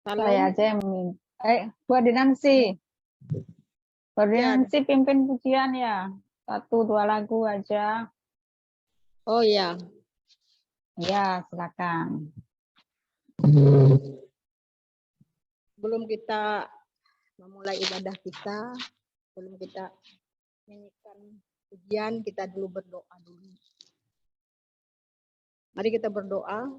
Saya Salam. aja yang memimpin. Buat Dinansi. Buat Ya. Dinansi pimpin pujian ya. 1-2 lagu aja. Oh ya. Ya, silakan. Belum kita memulai ibadah kita, belum kita nyanyikan pujian, kita dulu berdoa dulu. Mari kita berdoa.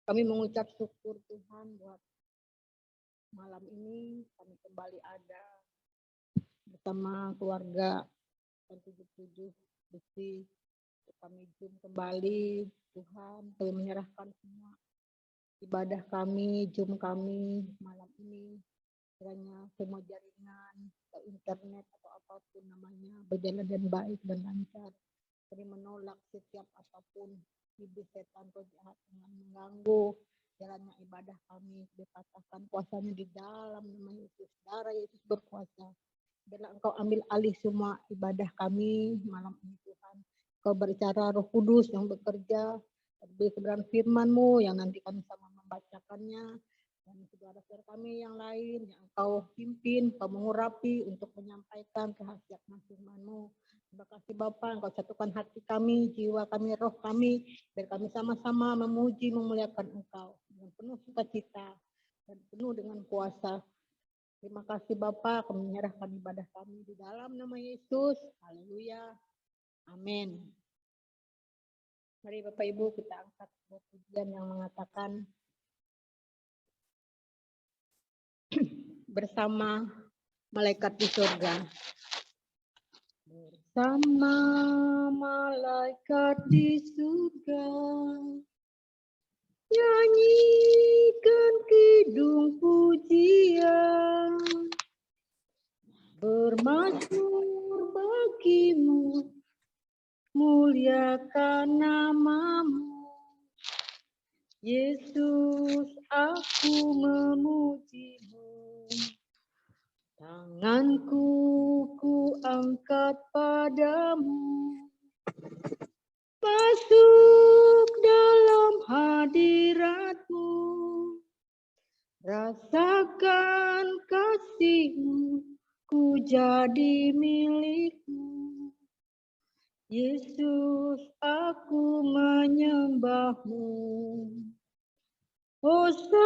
Kami mengucap syukur Tuhan buat malam ini kami kembali ada bersama keluarga 77 Besi. Kami jum kembali Tuhan, kami menyerahkan semua ibadah kami, jum kami malam ini. Kiranya semua jaringan atau internet atau apapun namanya berjalan dan baik dan lancar. Kami menolak setiap apapun iblis setan atau jahat yang mengganggu jalannya ibadah kami. Dipatahkan kuasanya di dalam nama Yesus. Darah Yesus berkuasa. Biarlah Engkau ambil alih semua ibadah kami malam ini Tuhan. Engkau berbicara Roh Kudus yang bekerja. Lebih kebenaran firman-Mu yang nanti kami sama membacakannya. Dan saudara-saudara kami yang lain yang Engkau pimpin, Engkau mengurapi untuk menyampaikan kehasiatan firman-Mu. Terima kasih Bapa, Engkau satukan hati kami, jiwa kami, roh kami, biar kami sama-sama memuji, memuliakan Engkau dengan penuh sukacita dan penuh dengan kuasa. Terima kasih Bapa, kami menyerahkan ibadah kami di dalam nama Yesus. Haleluya. Amin. Mari Bapak Ibu kita angkat sebuah pujian yang mengatakan bersama malaikat di surga. Bersama malaikat di surga, nyanyikan kidung pujian, bermazmur bagimu, muliakan namamu. Yesus, aku memujimu. Tanganku ku angkat padamu, masuk dalam hadirat-Mu, rasakan kasih-Mu, ku jadi milik-Mu. Yesus, aku menyembah-Mu. Hosana,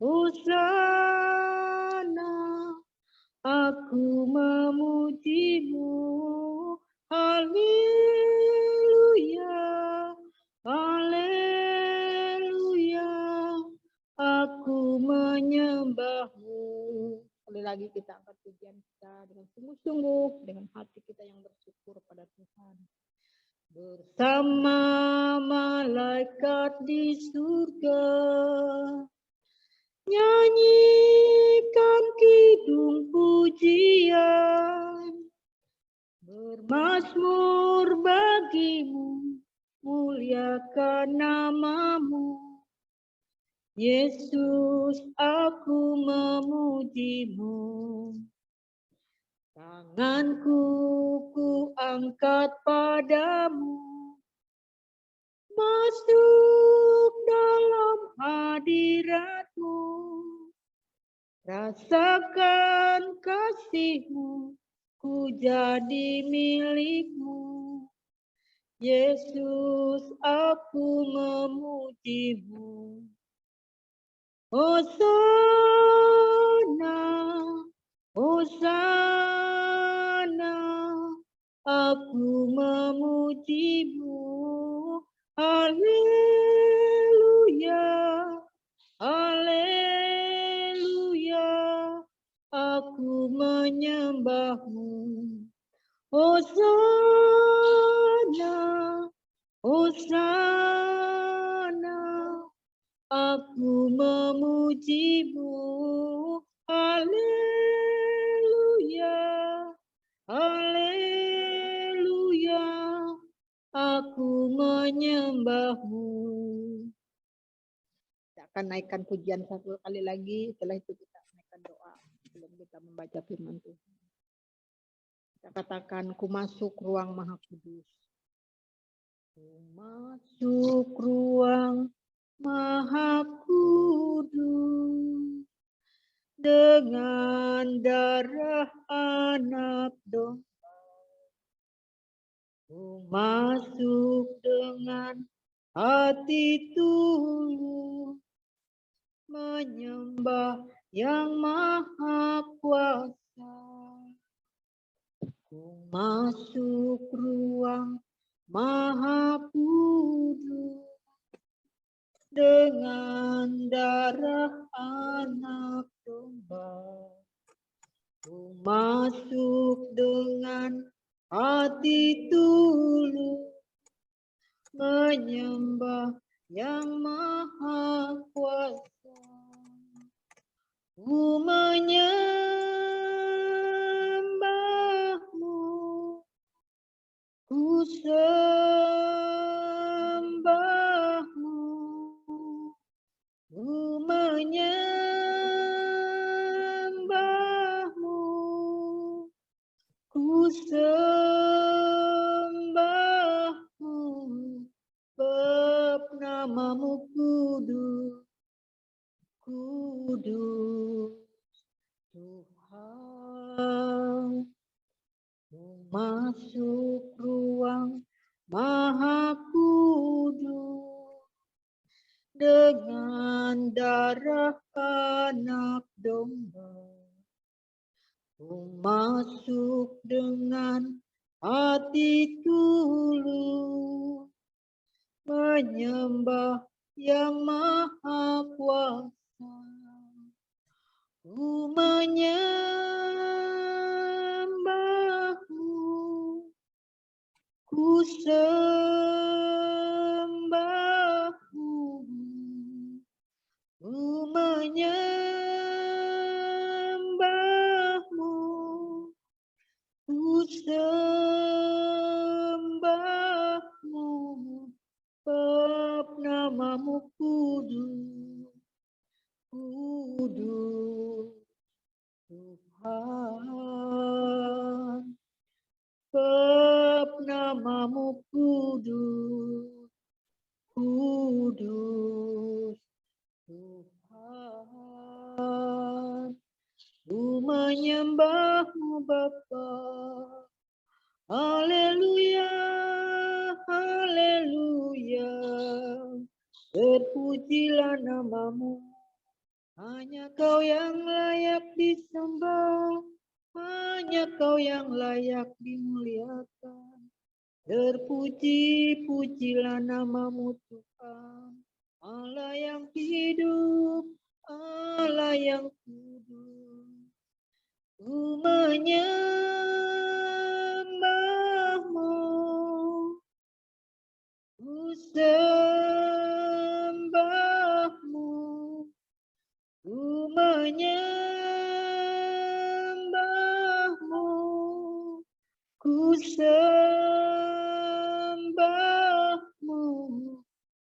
Hosana, aku memuji-Mu. Haleluya, haleluya, aku menyembah-Mu. Sekali lagi kita angkat pujian kita dengan sungguh-sungguh, dengan hati kita yang bersyukur pada Tuhan. Bersama malaikat di surga, nyanyikan kidung pujian, bermazmur bagimu, muliakan namamu. Yesus, aku memuji-Mu. Tanganku ku angkat padamu, masuk dalam hadirat-Mu, rasakan kasih-Mu, ku jadi milik-Mu. Yesus, aku memuji-Mu. Hosana, Hosana, aku memuji-Mu. Haleluya, haleluya, aku menyembah-Mu. Hosana, Hosana, aku memuji-Mu. Haleluya, haleluya, aku menyembah-Mu. Kita akan naikkan pujian satu kali lagi, setelah itu kita naikkan doa sebelum kita membaca firman Tuhan. Kita katakan, ku masuk ruang Maha Kudus. Ku masuk ruang hati tulus menyembah yang maha kuasa. Ku masuk ruang maha kudus dengan darah anak domba. Ku masuk dengan hati tulus menyembah yang maha kuasa. Ku menyembahmu, ku sembahmu, ku menyembahmu, ku sembahmu, sebab namamu kudus, kudus Tuhan. Ku masuk ruang maha kudus dengan darah anak domba. Ku masuk dengan hati tulus menyembah yang maha kuasa. Ku menyembahmu, ku sembahmu, ku menyembahmu, ku sembahmu, sebab namamu kudus, kudus Tuhan. Sebab namamu kudus, kudus Tuhan. Ku menyembahmu Bapa. Haleluya, haleluya. Terpujilah namamu. Hanya Kau yang layak disembah, hanya Kau yang layak dimuliakan. Terpuji-pujilah namamu Tuhan, Allah yang hidup, Allah yang kudus. Ku menyembahmu, ku sembahmu, ku menyembahmu, ku sembahmu,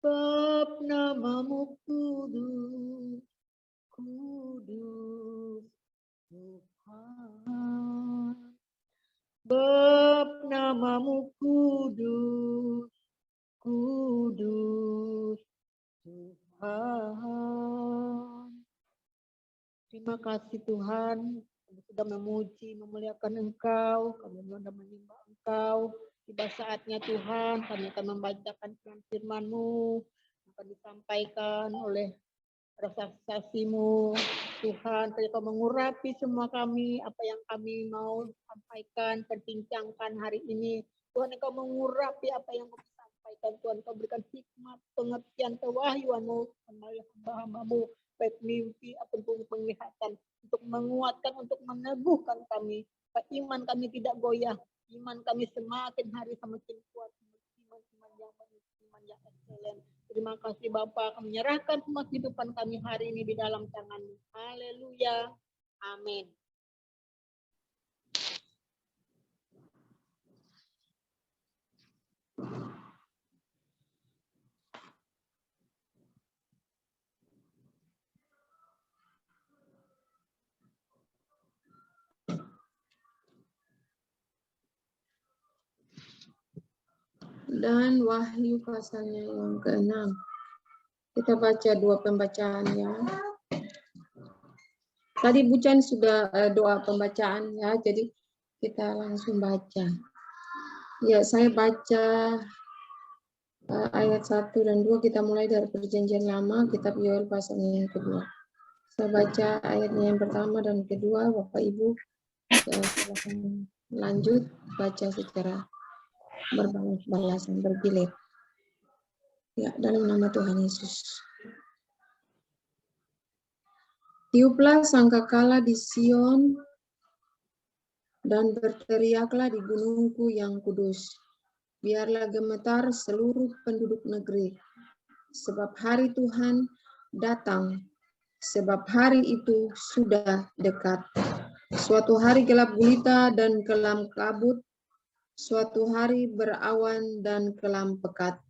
sebab namamu kudus, kudus Tuhan. Sebab namamu kudus, kudus Tuhan. Terima kasih Tuhan, kami sudah memuji, memuliakan Engkau, kami sudah menyembah Engkau. Tiba saatnya Tuhan, kami akan membacakan firman-Mu yang akan disampaikan oleh saksi-saksimu. Tuhan, Kau mengurapi semua kami, apa yang kami mau sampaikan, perbincangkan hari ini. Tuhan, Engkau mengurapi apa yang kami sampaikan. Tuhan, Kau berikan hikmat, pengertian, kewahyuan-Mu, hamba-hamba-Mu, baik mimpi ataupun penglihatan, untuk menguatkan, untuk meneguhkan kami. Supaya iman kami tidak goyah, iman kami semakin hari semakin kuat, iman yang excellent. Terima kasih Bapa, kami menyerahkan semua kehidupan kami hari ini di dalam tangan-Mu. Haleluya. Amin. Dan Wahyu pasalnya yang ke-6. Kita baca dua pembacaan ya. Tadi Bu Chan sudah doa pembacaan ya, jadi kita langsung baca. Ya, saya baca ayat 1 dan 2 kita mulai dari perjanjian lama, kitab Yoel pasalnya yang kedua. Saya baca ayatnya yang pertama dan kedua, Bapak Ibu silakan lanjut baca secara berbalas-balasan, bergilir. Ya, dalam nama Tuhan Yesus. Tiuplah sangkakala di Sion dan berteriaklah di gunungku yang kudus. Biarlah gemetar seluruh penduduk negeri, sebab hari Tuhan datang, sebab hari itu sudah dekat. Suatu hari gelap gulita dan kelam kabut, suatu hari berawan dan kelam pekat.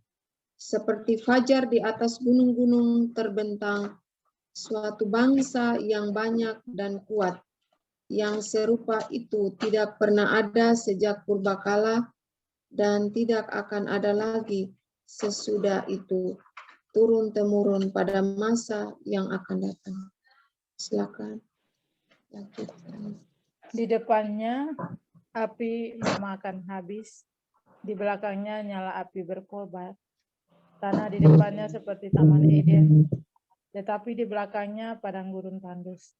Seperti fajar di atas gunung-gunung terbentang, suatu bangsa yang banyak dan kuat, yang serupa itu tidak pernah ada sejak purbakala, dan tidak akan ada lagi sesudah itu, turun-temurun pada masa yang akan datang. Silakan. Di depannya api memakan habis, di belakangnya nyala api berkobar. Tanah di depannya seperti Taman Eden, tetapi di belakangnya padang gurun tandus.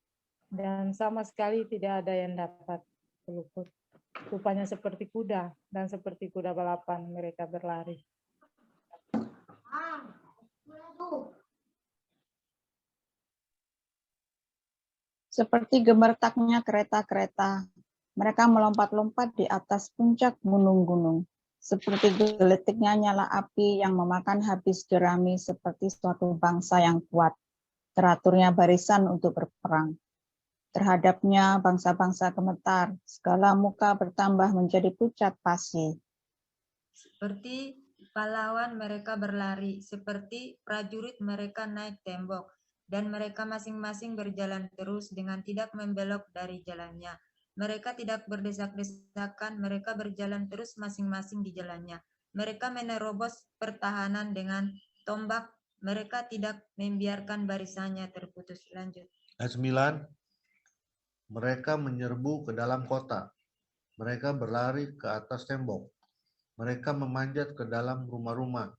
Dan sama sekali tidak ada yang dapat meluput. Rupanya seperti kuda, dan seperti kuda balapan mereka berlari. Seperti gemertaknya kereta-kereta, mereka melompat-lompat di atas puncak gunung-gunung. Seperti geletiknya nyala api yang memakan habis jerami, seperti suatu bangsa yang kuat. Teraturnya barisan untuk berperang. Terhadapnya bangsa-bangsa gemetar, segala muka bertambah menjadi pucat pasi. Seperti pahlawan mereka berlari, seperti prajurit mereka naik tembok, dan mereka masing-masing berjalan terus dengan tidak membelok dari jalannya. Mereka tidak berdesak-desakan, mereka berjalan terus masing-masing di jalannya. Mereka menerobos pertahanan dengan tombak, mereka tidak membiarkan barisannya terputus. Lanjut. Ayat 9, mereka menyerbu ke dalam kota, mereka berlari ke atas tembok, mereka memanjat ke dalam rumah-rumah,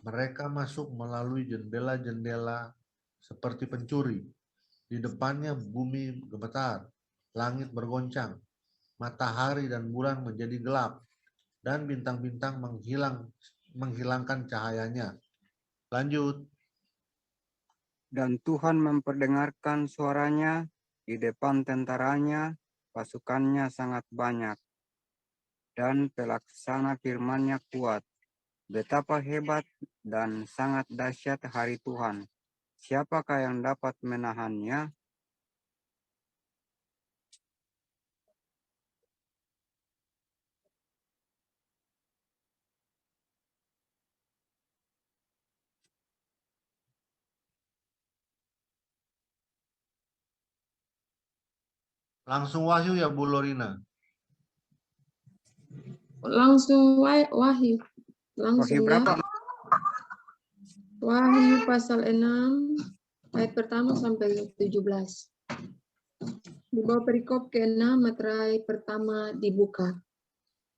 mereka masuk melalui jendela-jendela seperti pencuri. Di depannya bumi gemetar, langit bergoncang, matahari dan bulan menjadi gelap, dan bintang-bintang menghilangkan cahayanya. Lanjut. Dan Tuhan memperdengarkan suaranya di depan tentaranya, pasukannya sangat banyak, dan pelaksana firman-Nya kuat. Betapa hebat dan sangat dahsyat hari Tuhan. Siapakah yang dapat menahannya? Langsung Wahyu ya Bu Lorina. Langsung Wahyu. Langsung Wahyu ya. berapa? Wahyu pasal 6 ayat pertama sampai 17. Di bawah perikop ke-6 materai pertama dibuka.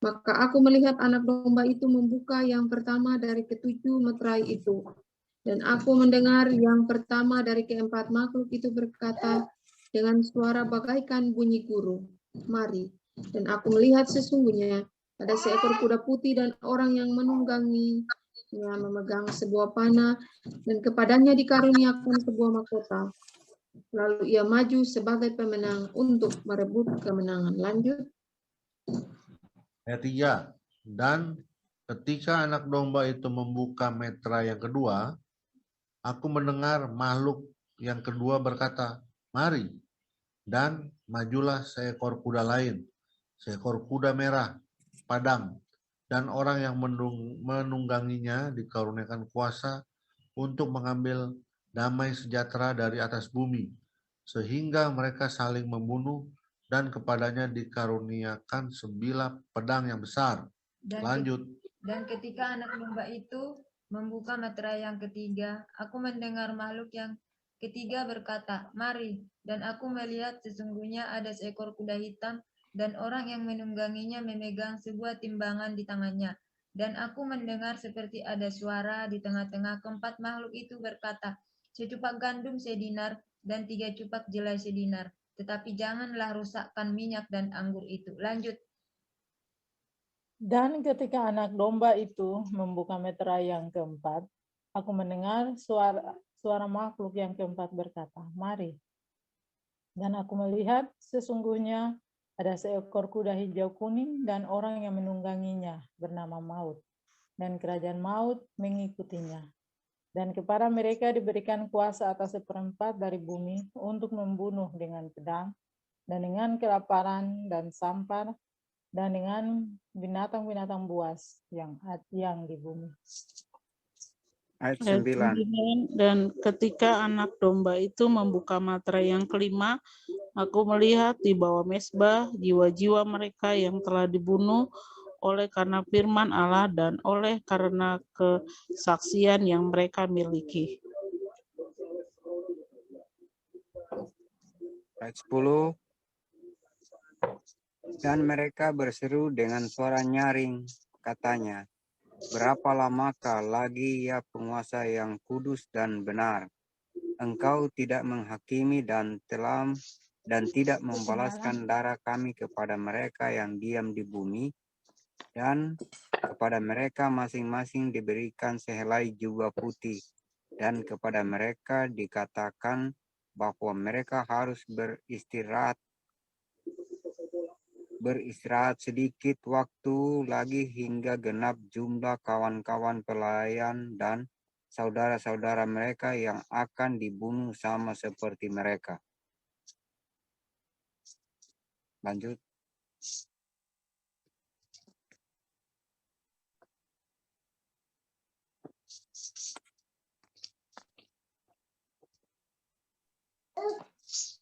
Maka aku melihat anak domba itu membuka yang pertama dari ketujuh materai itu. Dan aku mendengar yang pertama dari keempat makhluk itu berkata dengan suara bagaikan bunyi guru, mari. Dan aku melihat sesungguhnya ada seekor kuda putih dan orang yang menungganginya memegang sebuah panah, dan kepadanya dikaruniakan sebuah mahkota. Lalu ia maju sebagai pemenang untuk merebut kemenangan. Lanjut. Ayat 3, dan ketika anak domba itu membuka meterai yang kedua, aku mendengar makhluk yang kedua berkata, mari, dan majulah seekor kuda lain, seekor kuda merah, padam, dan orang yang menungganginya dikaruniakan kuasa untuk mengambil damai sejahtera dari atas bumi, sehingga mereka saling membunuh, dan kepadanya dikaruniakan sebilah pedang yang besar. Lanjut. Dan ketika anak domba itu membuka meterai yang ketiga, aku mendengar makhluk yang ketiga berkata, mari. Dan aku melihat sesungguhnya ada seekor kuda hitam, dan orang yang menungganginya memegang sebuah timbangan di tangannya. Dan aku mendengar seperti ada suara di tengah-tengah keempat makhluk itu berkata, secupak gandum sedinar dan 3 cupak jelai sedinar. Tetapi janganlah rusakkan minyak dan anggur itu. Lanjut. Dan ketika anak domba itu membuka meterai yang keempat, aku mendengar suara makhluk yang keempat berkata, mari. Dan aku melihat sesungguhnya ada seekor kuda hijau kuning dan orang yang menungganginya bernama Maut. Dan kerajaan Maut mengikutinya. Dan kepada mereka diberikan kuasa atas seperempat dari bumi untuk membunuh dengan pedang, dan dengan kelaparan dan sampar, dan dengan binatang-binatang buas yang di bumi. Ayat Ayat 9. 9, dan ketika anak domba itu membuka materai yang kelima, aku melihat di bawah mezbah jiwa-jiwa mereka yang telah dibunuh oleh karena firman Allah dan oleh karena kesaksian yang mereka miliki. Ayat 10. Dan mereka berseru dengan suara nyaring, katanya, berapa lamakah lagi ya penguasa yang kudus dan benar? Engkau tidak menghakimi dan tidak membalaskan darah kami kepada mereka yang diam di bumi, dan kepada mereka masing-masing diberikan sehelai jubah putih, dan kepada mereka dikatakan bahwa mereka harus beristirahat sedikit waktu lagi hingga genap jumlah kawan-kawan pelayan dan saudara-saudara mereka yang akan dibunuh sama seperti mereka. Lanjut.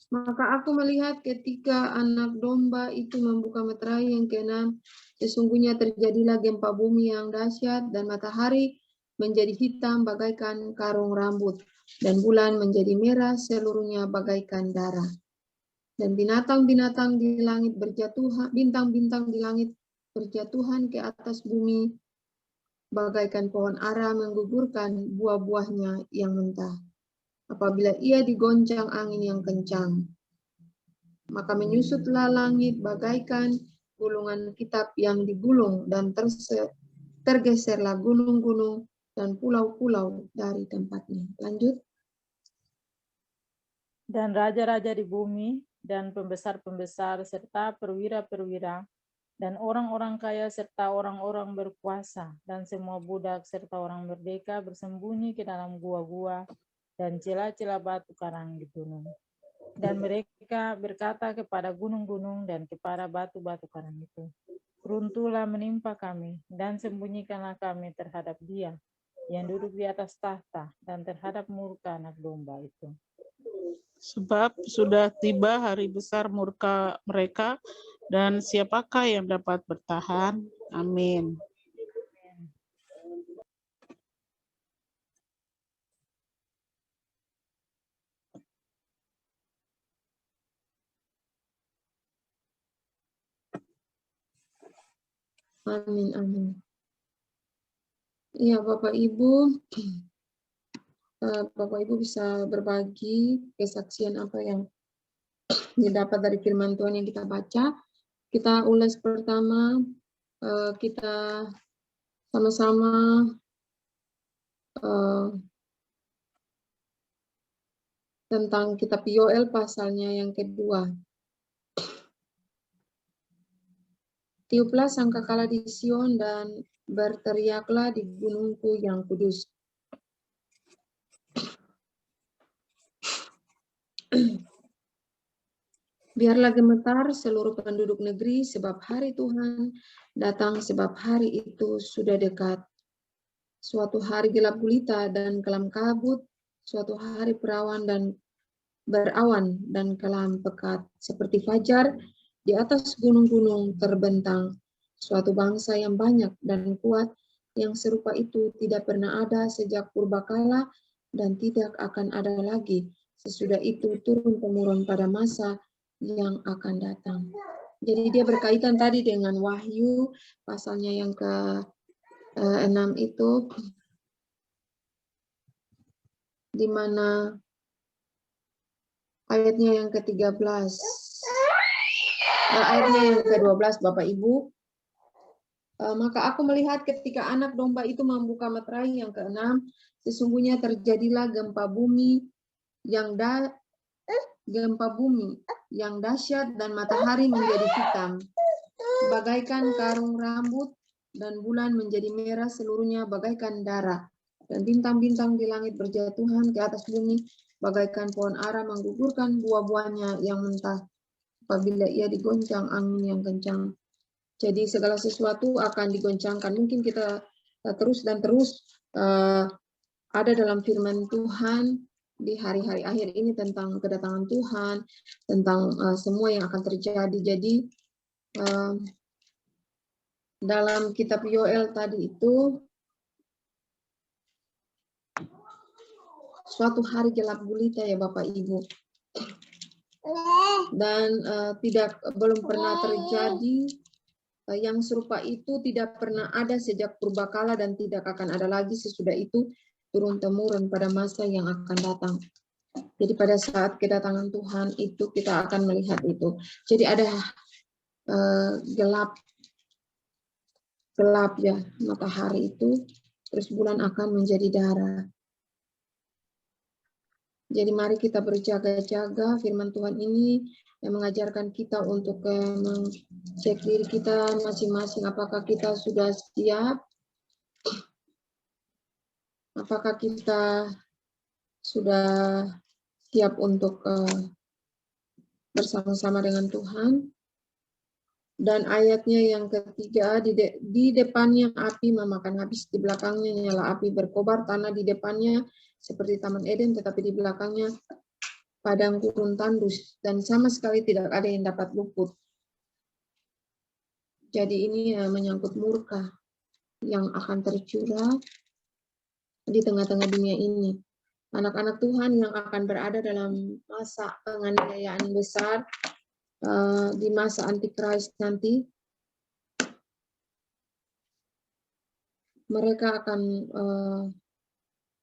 Maka aku melihat ketika anak domba itu membuka meterai yang keenam, sesungguhnya terjadilah gempa bumi yang dahsyat dan matahari menjadi hitam bagaikan karung rambut dan bulan menjadi merah seluruhnya bagaikan darah. Dan binatang-binatang di langit berjatuhan, bintang-bintang di langit berjatuhan ke atas bumi bagaikan pohon ara menggugurkan buah-buahnya yang mentah. Apabila ia digoncang angin yang kencang, maka menyusutlah langit bagaikan gulungan kitab yang digulung dan tergeserlah gunung-gunung dan pulau-pulau dari tempatnya. Lanjut. Dan raja-raja di bumi dan pembesar-pembesar serta perwira-perwira dan orang-orang kaya serta orang-orang berkuasa dan semua budak serta orang merdeka bersembunyi ke dalam gua-gua dan celah-celah batu karang di gunung. Dan mereka berkata kepada gunung-gunung dan kepada batu-batu karang itu, runtuhlah menimpa kami dan sembunyikanlah kami terhadap Dia yang duduk di atas tahta dan terhadap murka anak domba itu. Sebab sudah tiba hari besar murka mereka, dan siapakah yang dapat bertahan? Amin. Amin, amin. Ya, Bapak Ibu bisa berbagi kesaksian apa yang didapat dari firman Tuhan yang kita baca. Kita ulas pertama, kita sama-sama tentang kitab Yoel pasalnya yang kedua. Tiuplah sangkakala di Sion dan berteriaklah di gunungku yang kudus. Biarlah gemetar seluruh penduduk negeri, sebab hari Tuhan datang, sebab hari itu sudah dekat. Suatu hari gelap gulita dan kelam kabut, suatu hari berawan dan kelam pekat, seperti fajar di atas gunung-gunung terbentang. Suatu bangsa yang banyak dan kuat, yang serupa itu tidak pernah ada sejak purbakala dan tidak akan ada lagi. Sesudah itu turun-temurun pada masa yang akan datang. Jadi dia berkaitan tadi dengan Wahyu pasalnya yang 6 itu di mana ayatnya yang ke-13, ayatnya yang ke-12 Bapak Ibu. Maka aku melihat ketika anak domba itu membuka meterai yang ke-6, sesungguhnya terjadilah gempa bumi yang dahsyat dan matahari menjadi hitam, bagaikan karung rambut, dan bulan menjadi merah seluruhnya bagaikan darah, dan bintang-bintang di langit berjatuhan ke atas bumi, bagaikan pohon ara menggugurkan buah-buahnya yang mentah apabila ia digoncang angin yang kencang. Jadi segala sesuatu akan digoncangkan. Mungkin kita terus dan terus ada dalam firman Tuhan di hari-hari akhir ini tentang kedatangan Tuhan, tentang semua yang akan terjadi. Jadi dalam kitab Yoel tadi itu, suatu hari gelap gulita ya Bapak Ibu. Dan belum pernah terjadi yang serupa itu, tidak pernah ada sejak purbakala dan tidak akan ada lagi sesudah itu turun-temurun pada masa yang akan datang. Jadi pada saat kedatangan Tuhan itu kita akan melihat itu. Jadi ada gelap ya matahari itu, terus bulan akan menjadi darah. Jadi mari kita berjaga-jaga. Firman Tuhan ini yang mengajarkan kita untuk mengecek diri kita masing-masing, apakah kita sudah siap, apakah kita sudah siap untuk bersama-sama dengan Tuhan. Dan ayatnya yang ketiga, di depannya api memakan habis, di belakangnya nyala api berkobar, tanah di depannya seperti Taman Eden, tetapi di belakangnya padang gurun tandus, dan sama sekali tidak ada yang dapat luput. Jadi ini menyangkut murka yang akan tercurah di tengah-tengah dunia ini. Anak-anak Tuhan yang akan berada dalam masa penganiayaan besar, di masa Antikris nanti, mereka akan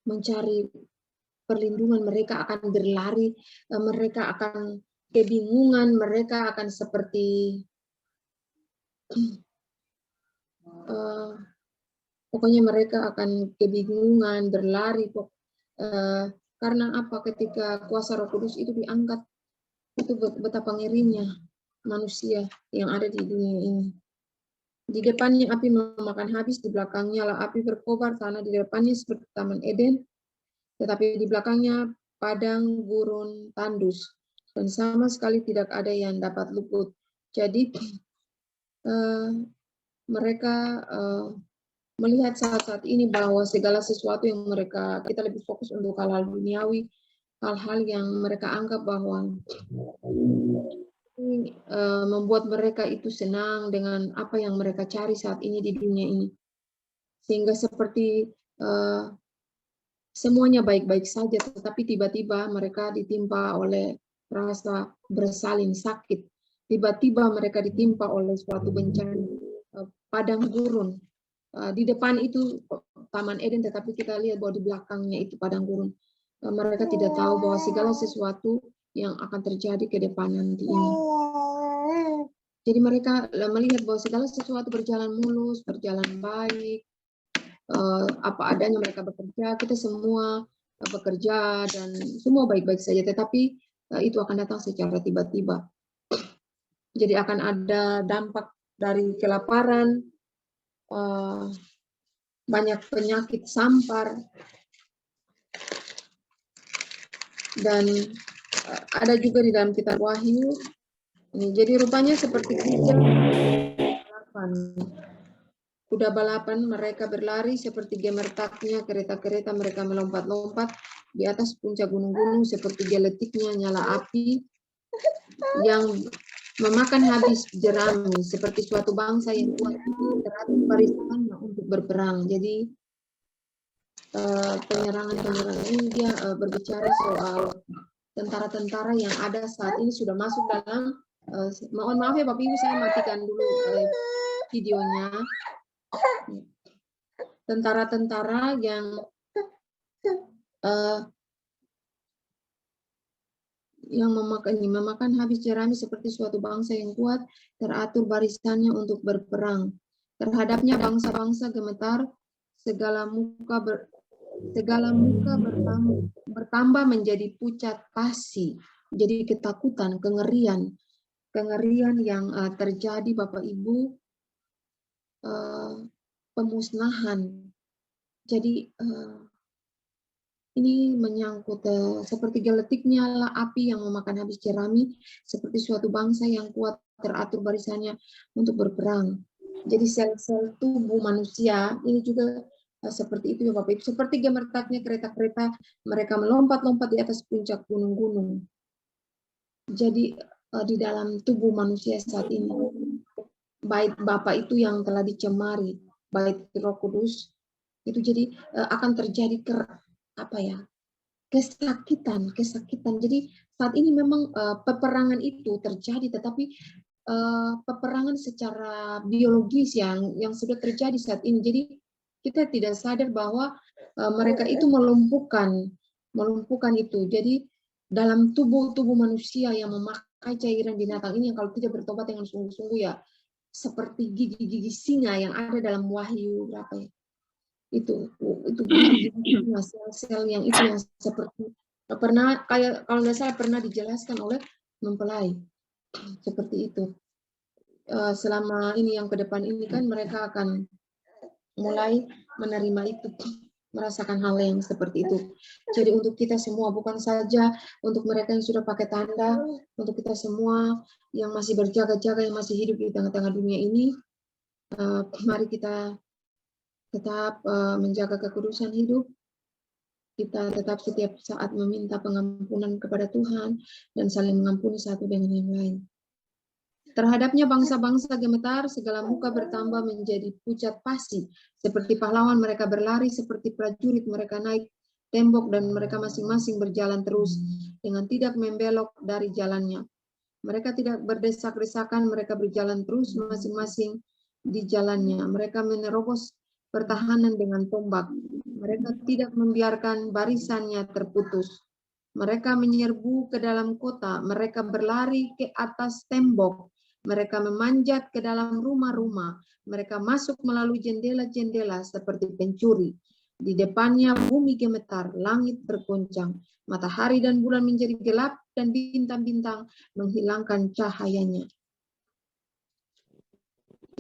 mencari perlindungan, mereka akan berlari, mereka akan kebingungan, mereka akan seperti pokoknya mereka akan kebingungan, berlari. Karena apa? Ketika kuasa Roh Kudus itu diangkat, itu betapa ngerinya manusia yang ada di dunia ini. Di depannya api memakan habis, di belakangnya lah api berkobar, tanah di depannya seperti Taman Eden, tetapi di belakangnya padang gurun tandus, dan sama sekali tidak ada yang dapat luput. Jadi mereka melihat saat-saat ini bahwa segala sesuatu yang kita lebih fokus untuk hal-hal duniawi, hal-hal yang mereka anggap bahwa membuat mereka itu senang dengan apa yang mereka cari saat ini di dunia ini. Sehingga seperti semuanya baik-baik saja, tetapi tiba-tiba mereka ditimpa oleh rasa bersalin sakit. Tiba-tiba mereka ditimpa oleh suatu bencana padang gurun. Di depan itu Taman Eden, tetapi kita lihat bahwa di belakangnya itu padang gurun. Mereka tidak tahu bahwa segala sesuatu yang akan terjadi ke depan nanti ini. Jadi mereka melihat bahwa segala sesuatu berjalan mulus, berjalan baik, apa adanya mereka bekerja, kita semua bekerja dan semua baik-baik saja, tetapi itu akan datang secara tiba-tiba. Jadi akan ada dampak dari kelaparan, banyak penyakit sampar, dan ada juga di dalam kitab Wahyu. Jadi rupanya seperti kuda balapan, mereka berlari seperti gemertaknya kereta-kereta, mereka melompat-lompat di atas puncak gunung-gunung seperti geletiknya nyala api yang memakan habis jerami, seperti suatu bangsa yang kuat teratur barisannya untuk berperang. Jadi penyerangan ini dia berbicara soal tentara-tentara yang ada saat ini sudah masuk dalam, mohon maaf ya Bapak Ibu, saya matikan dulu videonya. tentara-tentara yang memakan habis jerami seperti suatu bangsa yang kuat, teratur barisannya untuk berperang. Terhadapnya bangsa-bangsa gemetar, segala muka bertambah menjadi pucat pasi, jadi ketakutan, kengerian yang terjadi, Bapak Ibu, pemusnahan. Jadi ini menyangkut seperti geletiknya lah api yang memakan habis jerami, seperti suatu bangsa yang kuat teratur barisannya untuk berperang. Jadi sel-sel tubuh manusia ini juga seperti itu ya Bapak Ibu. Seperti gemertaknya kereta-kereta, mereka melompat-lompat di atas puncak gunung-gunung. Jadi di dalam tubuh manusia saat ini, bait Bapa itu yang telah dicemari, bait Roh Kudus, itu jadi akan terjadi kesakitan. Jadi saat ini memang peperangan itu terjadi, tetapi peperangan secara biologis yang sudah terjadi saat ini. Jadi kita tidak sadar bahwa mereka itu melumpuhkan itu. Jadi dalam tubuh manusia yang memakai cairan binatang ini, yang kalau tidak bertobat dengan sungguh-sungguh ya seperti gigi-gigi singa yang ada dalam Wahyu berapa ya? Itu sel-sel yang itu yang seperti pernah kayak kalau nggak salah pernah dijelaskan oleh mempelai seperti itu. Selama ini yang ke depan ini kan mereka akan mulai menerima itu, merasakan hal yang seperti itu. Jadi untuk kita semua, bukan saja untuk mereka yang sudah pakai tanda, untuk kita semua yang masih berjaga-jaga, yang masih hidup di tengah-tengah dunia ini, mari kita tetap menjaga kekudusan hidup, kita tetap setiap saat meminta pengampunan kepada Tuhan dan saling mengampuni satu dengan yang lain. Terhadapnya bangsa-bangsa gemetar, segala muka bertambah menjadi pucat pasi, seperti pahlawan mereka berlari, seperti prajurit mereka naik tembok dan mereka masing-masing berjalan terus dengan tidak membelok dari jalannya. Mereka tidak berdesak-desakan, mereka berjalan terus masing-masing di jalannya. Mereka menerobos pertahanan dengan tombak. Mereka tidak membiarkan barisannya terputus. Mereka menyerbu ke dalam kota. Mereka berlari ke atas tembok. Mereka memanjat ke dalam rumah-rumah. Mereka masuk melalui jendela-jendela seperti pencuri. Di depannya bumi gemetar, langit bergoncang. Matahari dan bulan menjadi gelap dan bintang-bintang menghilangkan cahayanya.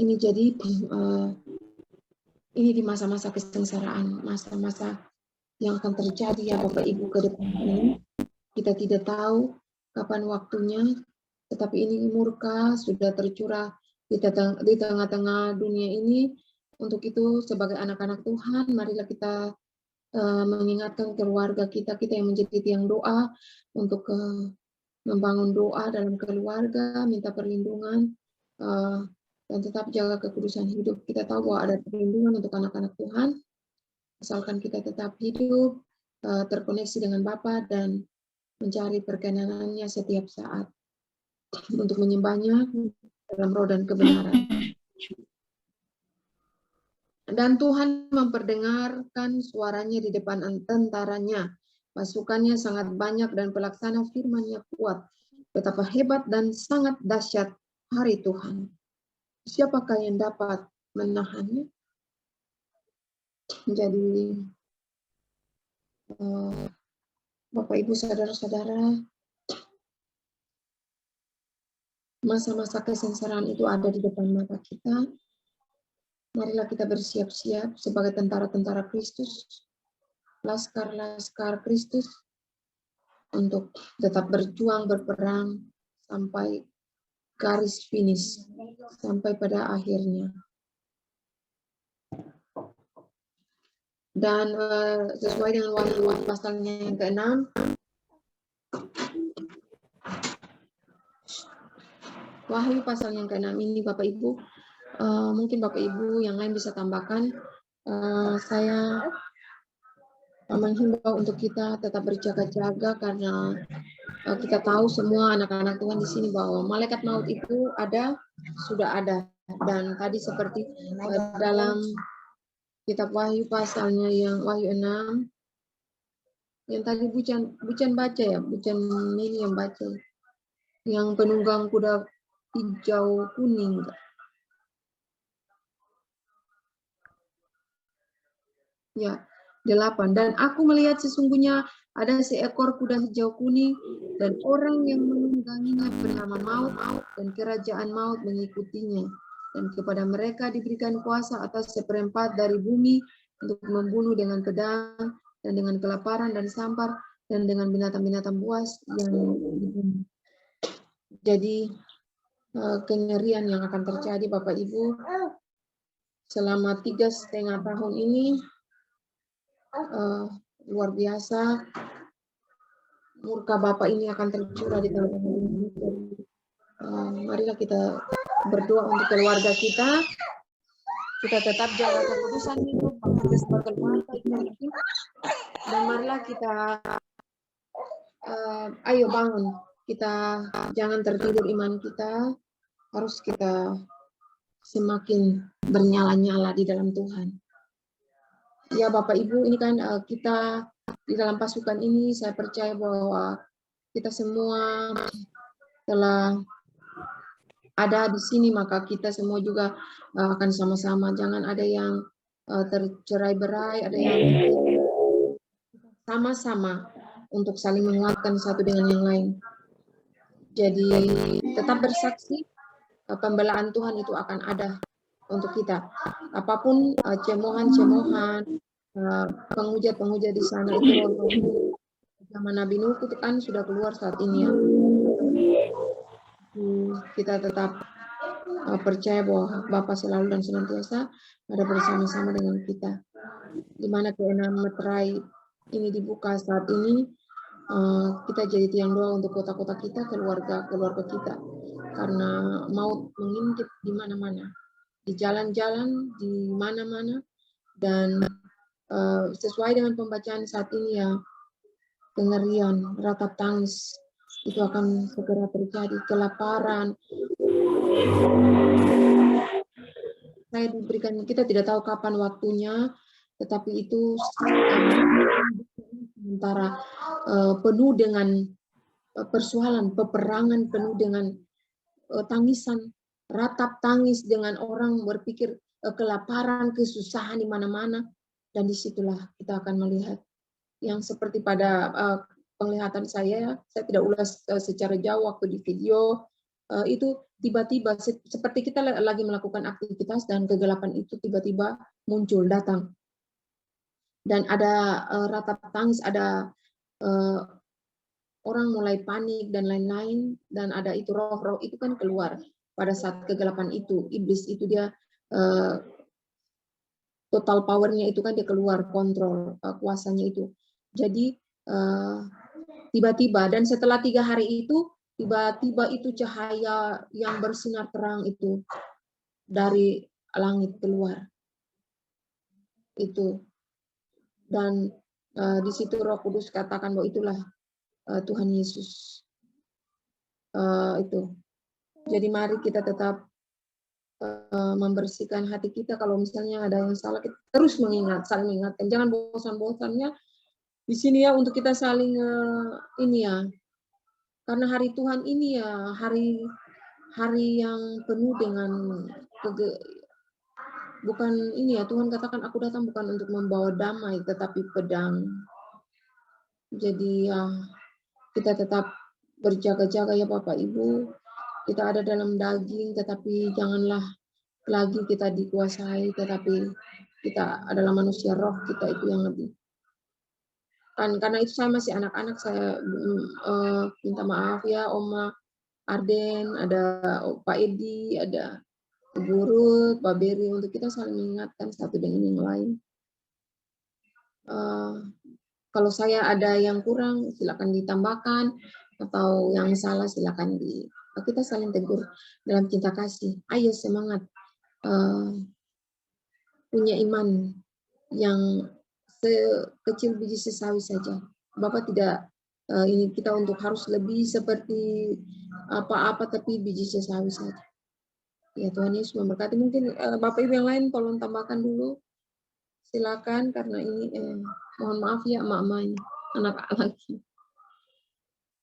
Ini jadi ini di masa-masa kesengsaraan, masa-masa yang akan terjadi ya Bapak Ibu ke depan ini. Kita tidak tahu kapan waktunya, tetapi ini murka sudah tercurah di tengah-tengah dunia ini. Untuk itu sebagai anak-anak Tuhan, marilah kita mengingatkan keluarga kita yang menjadi tiang doa untuk membangun doa dalam keluarga, minta perlindungan, dan tetap jaga kekudusan hidup. Kita tahu bahwa ada perlindungan untuk anak-anak Tuhan, asalkan kita tetap hidup, terkoneksi dengan Bapa dan mencari perkenanannya setiap saat untuk menyembahnya dalam roh dan kebenaran. Dan Tuhan memperdengarkan suaranya di depan tentaranya. Pasukannya sangat banyak dan pelaksana firman-Nya kuat. Betapa hebat dan sangat dahsyat hari Tuhan. Siapakah yang dapat menahannya? Jadi Bapak Ibu saudara-saudara, masa-masa kesengsaraan itu ada di depan mata kita. Marilah kita bersiap-siap sebagai tentara-tentara Kristus, laskar-laskar Kristus, untuk tetap berjuang, berperang sampai garis finish, sampai pada akhirnya. Dan sesuai dengan Wahyu pasalnya yang ke-6, Wahyu pasal yang ke-6 ini Bapak Ibu, mungkin Bapak Ibu yang lain bisa tambahkan, saya menghimbau untuk kita tetap berjaga-jaga karena kita tahu semua anak-anak Tuhan di sini bahwa malaikat maut itu sudah ada. Dan tadi seperti dalam Kitab Wahyu pasalnya yang Wahyu 6. Yang tadi Bucan baca ya, Bucan ini yang baca. Yang penunggang kuda hijau kuning. Ya, 8. Dan aku melihat sesungguhnya ada seekor kuda hijau kuning dan orang yang menungganginya bernama Maut dan kerajaan Maut mengikutinya. Dan kepada mereka diberikan kuasa atas seperempat dari bumi untuk membunuh dengan pedang dan dengan kelaparan dan sampar dan dengan binatang-binatang buas yang dibunuh. Jadi kengerian yang akan terjadi Bapak Ibu selama 3,5 tahun ini luar biasa. Murka Bapa ini akan tercurah di tengah-tengah ini. Marilah kita berdoa untuk keluarga kita. Kita tetap jaga kekudusan hidup, kita sebagai keluarga itu. Dan marilah kita ayo bangun. Kita jangan tertidur iman kita. Harus kita semakin bernyala-nyala di dalam Tuhan. Ya Bapak Ibu, ini kan kita di dalam pasukan ini saya percaya bahwa kita semua telah ada di sini, maka kita semua juga akan sama-sama. Jangan ada yang tercerai-berai, ada yang sama-sama untuk saling menguatkan satu dengan yang lain. Jadi tetap bersaksi, pembelaan Tuhan itu akan ada untuk kita. Apapun cemohan-cemohan, penghujat-penghujat di sana itu zaman Nabi Nuh itu kan sudah keluar saat ini ya. Kita tetap percaya bahwa Bapa selalu dan senantiasa ada bersama-sama dengan kita. Di mana keenam meterai ini dibuka saat ini, kita jadi tiang doa untuk kota-kota kita, keluarga kita. Karena maut mengintip di mana-mana, di jalan-jalan, di mana-mana, dan sesuai dengan pembacaan saat ini ya, kengerian, ratap tangis itu akan segera terjadi, kelaparan. Saya diberikan, kita tidak tahu kapan waktunya, tetapi itu sementara penuh dengan persoalan, peperangan, penuh dengan tangisan, ratap tangis dengan orang berpikir kelaparan, kesusahan di mana-mana, dan disitulah kita akan melihat yang seperti pada penglihatan saya tidak ulas secara jauh waktu di video, itu tiba-tiba seperti kita lagi melakukan aktivitas dan kegelapan itu tiba-tiba muncul, datang. Dan ada ratap tangis, ada orang mulai panik dan lain-lain, dan ada itu roh-roh itu kan keluar pada saat kegelapan itu. Iblis itu dia total powernya itu kan dia keluar, kontrol kuasanya itu. Jadi tiba-tiba, dan setelah 3 hari itu tiba-tiba itu cahaya yang bersinar terang itu dari langit keluar itu, dan di situ Roh Kudus katakan bahwa itulah Tuhan Yesus itu. Jadi mari kita tetap membersihkan hati kita. Kalau misalnya ada yang salah, kita terus saling mengingatkan, jangan bosan-bosannya di sini ya untuk kita saling ini ya, karena hari Tuhan ini ya hari yang penuh dengan bukan ini ya, Tuhan katakan aku datang bukan untuk membawa damai tetapi pedang. Jadi ya kita tetap berjaga-jaga ya Bapak Ibu. Kita ada dalam daging, tetapi janganlah lagi kita dikuasai, tetapi kita adalah manusia roh, kita itu yang lebih. Karena itu saya masih anak-anak, saya minta maaf ya Oma Arden, ada Pak Edi, ada Ibu Ruth, Pak Beri, untuk kita saling mengingatkan satu dengan yang lain. Kalau saya ada yang kurang, silakan ditambahkan, atau yang salah silakan kita saling tegur dalam cinta kasih. Ayo semangat, punya iman yang sekecil biji sesawi saja. Bapak tidak ini kita untuk harus lebih seperti apa-apa, tapi biji sesawi saja. Ya Tuhan Yesus memberkati. Mungkin Bapak Ibu yang lain tolong tambahkan dulu Silakan karena ini mohon maaf ya emak-emaknya, anak lagi.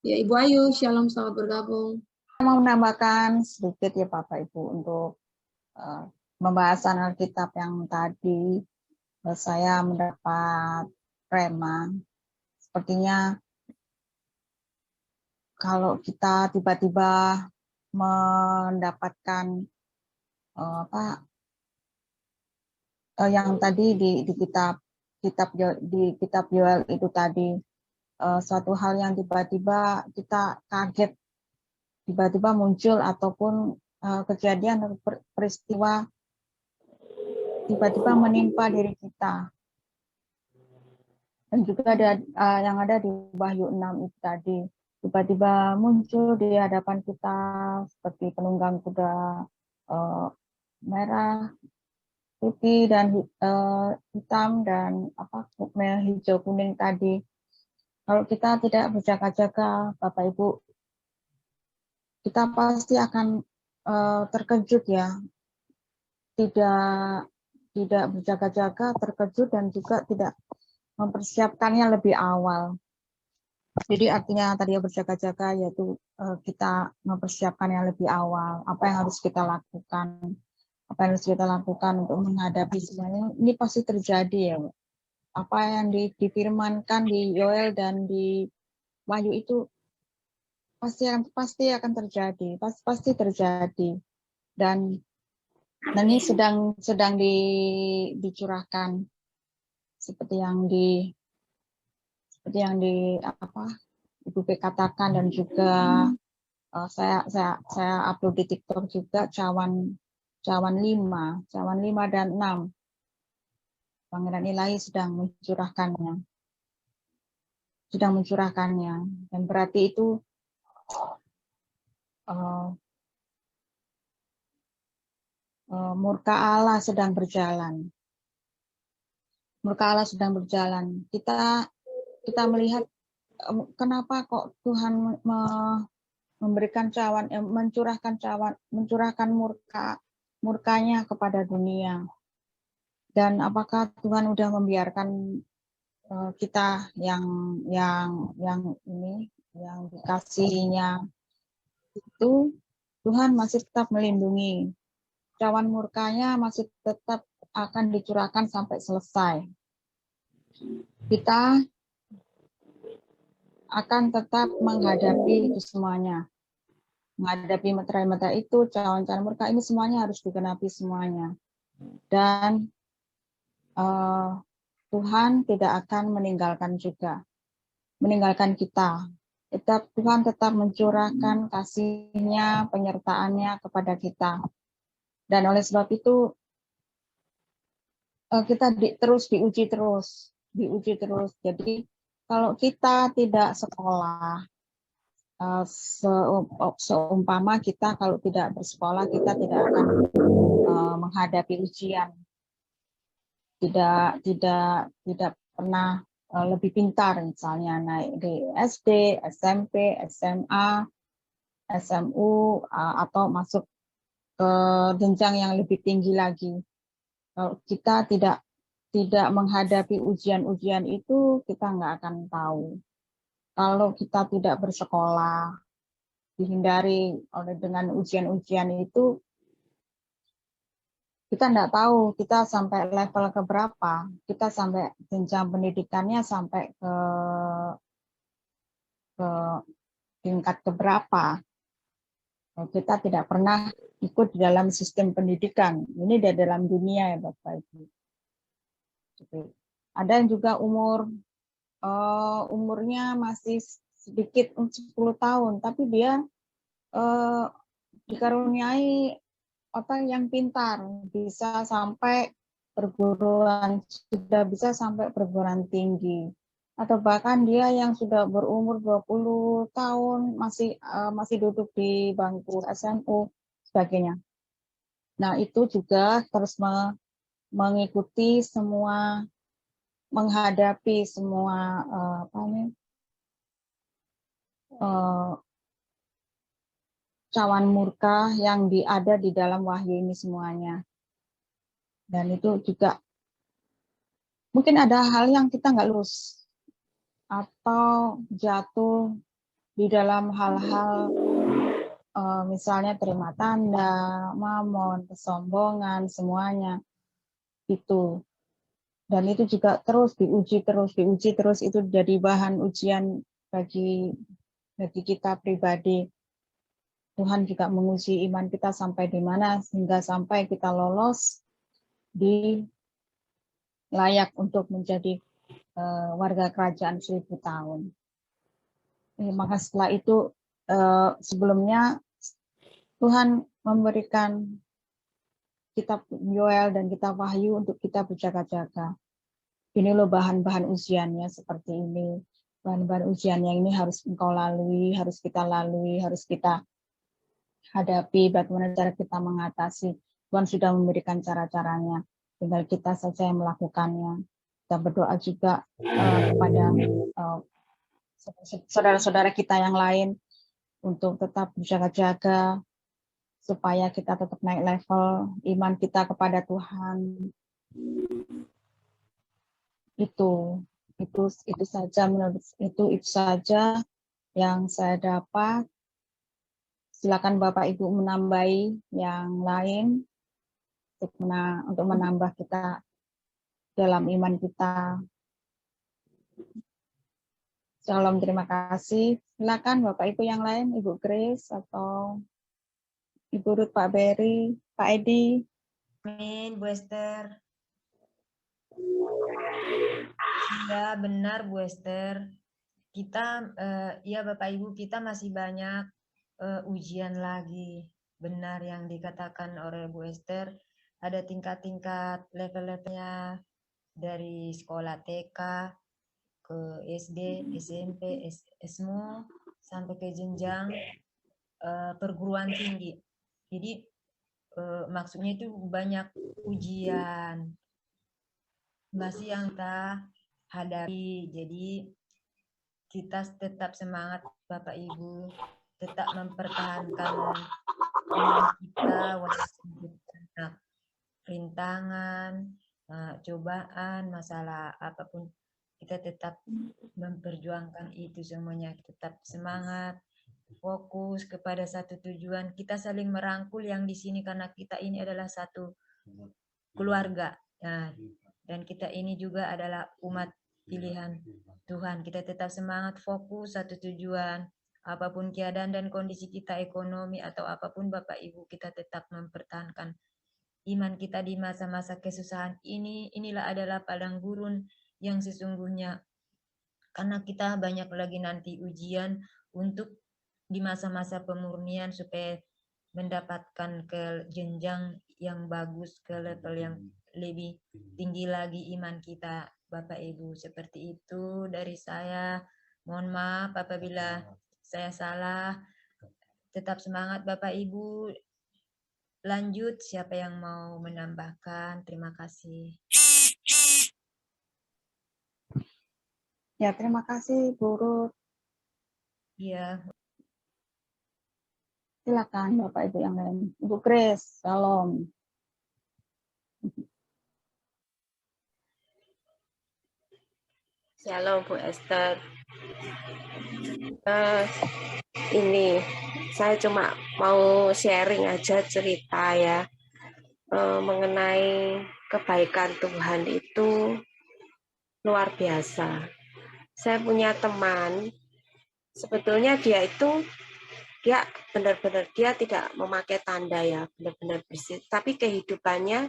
Ya Ibu Ayu, shalom, selamat bergabung. Saya mau menambahkan sedikit ya Bapak Ibu untuk pembahasan Alkitab yang tadi. Saya mendapat rema. Sepertinya kalau kita tiba-tiba mendapatkan yang tadi di kitab Yoel itu tadi, suatu hal yang tiba-tiba kita kaget, tiba-tiba muncul, ataupun kejadian atau peristiwa tiba-tiba menimpa diri kita. Dan juga ada yang ada di Wahyu 6 itu tadi, tiba-tiba muncul di hadapan kita seperti penunggang kuda merah, putih, dan hitam, dan hijau kuning tadi. Kalau kita tidak berjaga-jaga, Bapak Ibu, kita pasti akan terkejut ya. Tidak berjaga-jaga, terkejut, dan juga tidak mempersiapkannya lebih awal. Jadi artinya tadi berjaga-jaga yaitu kita mempersiapkannya lebih awal. Apa yang harus kita lakukan? Apa yang harus kita lakukan untuk menghadapi semuanya? Ini pasti terjadi ya. Apa yang difirmankan di Yoel dan di Wahyu itu pasti akan terjadi, pasti terjadi. Dan ini sedang dicurahkan seperti yang Ibu P katakan, dan juga saya upload di TikTok juga cawan 5 dan 6. Pangeran Ilahi sedang mencurahkannya, dan berarti itu murka Allah sedang berjalan. Murka Allah sedang berjalan. Kita melihat kenapa kok Tuhan memberikan mencurahkan murkanya kepada dunia. Dan apakah Tuhan sudah membiarkan kita yang dikasihinya itu, Tuhan masih tetap melindungi. Cawan murkanya masih tetap akan dicurahkan sampai selesai. Kita akan tetap menghadapi itu semuanya. Menghadapi meterai-meterai itu, cawan-cawan murka ini semuanya harus digenapi semuanya. Dan Tuhan tidak akan meninggalkan kita. Tuhan tetap mencurahkan kasih-Nya, penyertaan-Nya kepada kita. Dan oleh sebab itu kita terus diuji terus. Jadi kalau kita tidak sekolah, seumpama kita kalau tidak bersekolah, kita tidak akan menghadapi ujian. Tidak pernah lebih pintar, misalnya naik di SD, SMP, SMA, SMU, atau masuk ke jenjang yang lebih tinggi lagi. Kalau kita tidak menghadapi ujian-ujian itu, kita nggak akan tahu. Kalau kita tidak bersekolah, dihindari dengan ujian-ujian itu, kita nggak tahu kita sampai level keberapa, kita sampai jenjang pendidikannya sampai ke tingkat keberapa. Kita tidak pernah ikut di dalam sistem pendidikan. Ini di dalam dunia ya Bapak Ibu. Ada yang juga umurnya masih sedikit, 10 tahun, tapi dia dikaruniai otak yang pintar, bisa sampai perguruan tinggi, atau bahkan dia yang sudah berumur 20 tahun masih duduk di bangku SMU sebagainya. Nah, itu juga terus mengikuti semua, menghadapi semua cawan murka yang ada di dalam Wahyu ini semuanya. Dan itu juga mungkin ada hal yang kita nggak lurus atau jatuh di dalam hal-hal misalnya terima tanda, mamon, kesombongan, semuanya itu. Dan itu juga terus diuji terus itu jadi bahan ujian bagi kita pribadi. Tuhan juga menguji iman kita sampai di mana sehingga sampai kita lolos di layak untuk menjadi warga kerajaan 1000 tahun. Maka setelah itu sebelumnya Tuhan memberikan kitab Yoel dan kitab Wahyu untuk kita berjaga-jaga. Ini loh bahan-bahan ujiannya seperti ini. Bahan-bahan ujian yang ini harus engkau lalui, harus kita lalui, harus kita hadapi, bagaimana cara kita mengatasi. Tuhan sudah memberikan cara-caranya, tinggal kita saja yang melakukannya. Kita berdoa juga kepada saudara-saudara kita yang lain untuk tetap berjaga-jaga, supaya kita tetap naik level iman kita kepada Tuhan. Itu saja menurut itu saja yang saya dapat. Silakan Bapak Ibu menambahi yang lain untuk menambah kita dalam iman kita. Shalom, terima kasih. Silakan Bapak Ibu yang lain, Ibu Grace atau Ibu Ruth, Pak Berry, Pak Edi. Amin, Bu Esther. Ya, benar Bu Esther. Kita, ya Bapak Ibu, kita masih banyak ujian lagi. Benar yang dikatakan oleh Bu Esther, ada tingkat-tingkat level-levelnya dari sekolah TK ke SD, SMP, SMA, sampai ke jenjang perguruan tinggi. Jadi maksudnya itu banyak ujian masih yang kita hadapi. Jadi kita tetap semangat Bapak Ibu, tetap mempertahankan iman kita walaupun banyak rintangan, cobaan, masalah apapun, kita tetap memperjuangkan itu semuanya. Tetap semangat, fokus kepada satu tujuan. Kita saling merangkul yang di sini karena kita ini adalah satu keluarga. Nah, dan kita ini juga adalah umat pilihan Tuhan. Kita tetap semangat, fokus satu tujuan. Apapun keadaan dan kondisi kita, ekonomi atau apapun Bapak Ibu, kita tetap mempertahankan iman kita di masa-masa kesusahan ini. Inilah adalah padang gurun yang sesungguhnya. Karena kita banyak lagi nanti ujian untuk di masa-masa pemurnian supaya mendapatkan ke jenjang yang bagus, ke level yang lebih tinggi lagi iman kita, Bapak Ibu. Seperti itu dari saya. Mohon maaf apabila saya salah. Tetap semangat Bapak Ibu. Lanjut, siapa yang mau menambahkan? Terima kasih. Ya, terima kasih Bu Ruth. Iya. Silakan Bapak Ibu yang lain. Ibu Grace, salam. Shalom Bu Esther. Ini saya cuma mau sharing aja cerita ya mengenai kebaikan Tuhan itu luar biasa. Saya punya teman, sebetulnya dia benar-benar dia tidak memakai tanda ya, benar-benar bersih. Tapi kehidupannya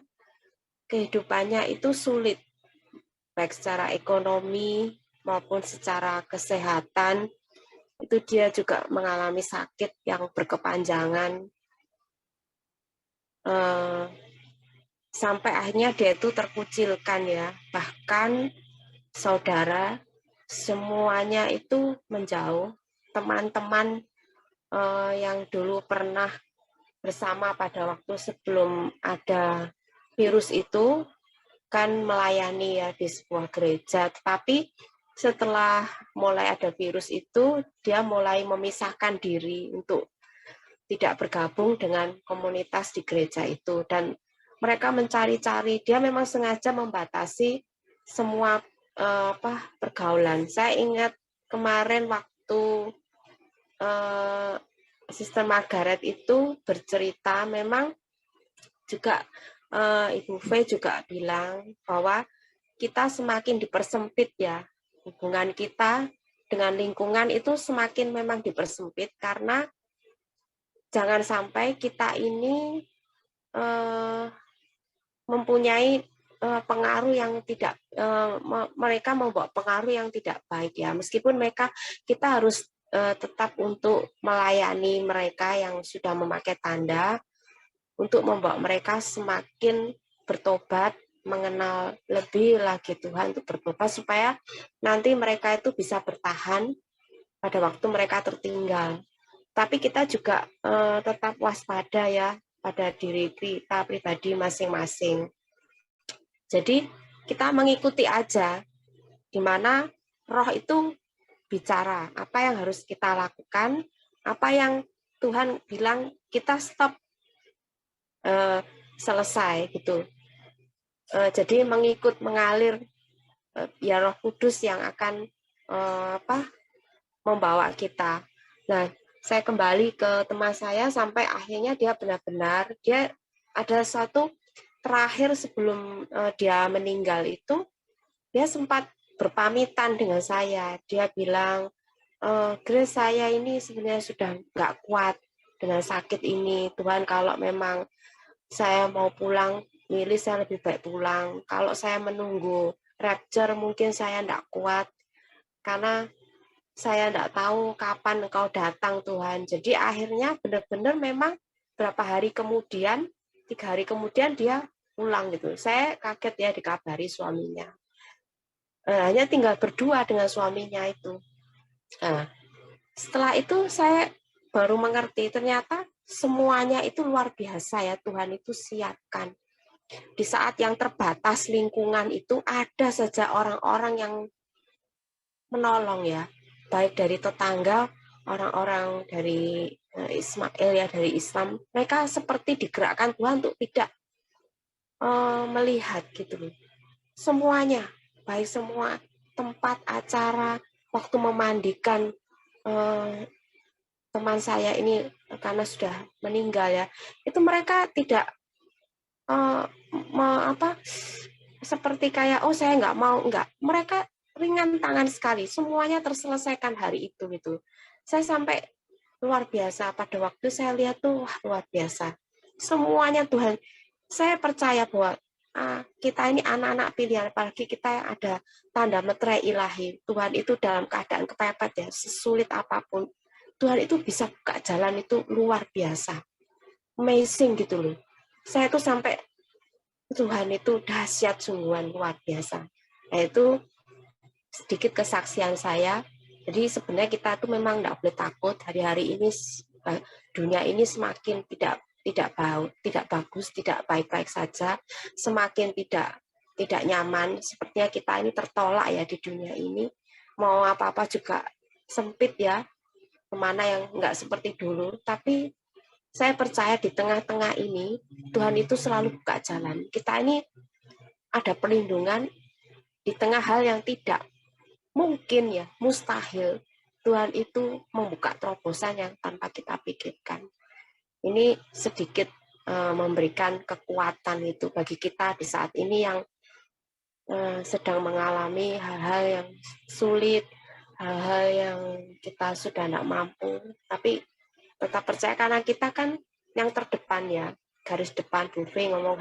itu sulit, baik secara ekonomi maupun secara kesehatan. Itu dia juga mengalami sakit yang berkepanjangan. Sampai akhirnya dia itu terkucilkan ya. Bahkan saudara semuanya itu menjauh. Teman-teman yang dulu pernah bersama pada waktu sebelum ada virus itu kan melayani ya di sebuah gereja. Tetapi setelah mulai ada virus itu, dia mulai memisahkan diri untuk tidak bergabung dengan komunitas di gereja itu. Dan mereka mencari-cari, dia memang sengaja membatasi semua pergaulan. Saya ingat kemarin waktu Sister Margaret itu bercerita, memang juga Ibu V juga bilang bahwa kita semakin dipersempit ya, hubungan kita dengan lingkungan itu semakin memang dipersempit, karena jangan sampai kita ini mempunyai pengaruh yang tidak, mereka membawa pengaruh yang tidak baik ya, meskipun kita harus tetap untuk melayani mereka yang sudah memakai tanda, untuk membawa mereka semakin bertobat, mengenal lebih lagi Tuhan, untuk bertobat supaya nanti mereka itu bisa bertahan pada waktu mereka tertinggal. Tapi kita juga tetap waspada ya pada diri kita pribadi masing-masing. Jadi kita mengikuti aja di mana roh itu bicara, apa yang harus kita lakukan, apa yang Tuhan bilang kita stop, selesai gitu. Jadi mengalir, ya Roh Kudus yang akan membawa kita. Nah, saya kembali ke teman saya sampai akhirnya dia benar-benar, dia ada satu terakhir sebelum dia meninggal itu, dia sempat berpamitan dengan saya. Dia bilang, Grace, saya ini sebenarnya sudah nggak kuat dengan sakit ini. Tuhan, kalau memang saya mau pulang, milih saya lebih baik pulang. Kalau saya menunggu rapture, mungkin saya nggak kuat, karena saya nggak tahu kapan Engkau datang, Tuhan. Jadi akhirnya benar-benar memang berapa hari kemudian, 3 hari kemudian dia pulang gitu. Saya kaget ya dikabari suaminya. Hanya tinggal berdua dengan suaminya itu. Nah, setelah itu saya baru mengerti ternyata semuanya itu luar biasa ya, Tuhan itu siapkan. Di saat yang terbatas lingkungan itu ada saja orang-orang yang menolong ya, baik dari tetangga, orang-orang dari Ismail ya, dari Islam. Mereka seperti digerakkan Tuhan untuk tidak melihat gitu. Semuanya, baik semua tempat acara, waktu memandikan teman saya ini karena sudah meninggal ya, itu mereka tidak seperti kayak saya nggak mau, enggak, mereka ringan tangan sekali, semuanya terselesaikan hari itu gitu. Saya sampai luar biasa, pada waktu saya lihat tuh wah, luar biasa semuanya Tuhan. Saya percaya bahwa kita ini anak-anak pilihan, apalagi kita yang ada tanda meterai ilahi, Tuhan itu dalam keadaan kepepet ya, sesulit apapun Tuhan itu bisa buka jalan, itu luar biasa, amazing gitu loh. Saya tuh sampai Tuhan itu dahsyat sungguhan, luar biasa. Nah, itu sedikit kesaksian saya. Jadi sebenarnya kita tuh memang tidak boleh takut. Hari-hari ini dunia ini semakin tidak bagus, tidak baik-baik saja, semakin tidak nyaman. Sepertinya kita ini tertolak ya di dunia ini. Mau apa-apa juga sempit ya, kemana yang nggak seperti dulu. Tapi saya percaya di tengah-tengah ini Tuhan itu selalu buka jalan. Kita ini ada perlindungan di tengah hal yang tidak mungkin ya, mustahil. Tuhan itu membuka terobosan yang tanpa kita pikirkan. Ini sedikit memberikan kekuatan itu bagi kita di saat ini yang sedang mengalami hal-hal yang sulit, hal-hal yang kita sudah tidak mampu, tapi tetap percaya karena kita kan yang terdepan ya, garis depan. Bu Fei ngomong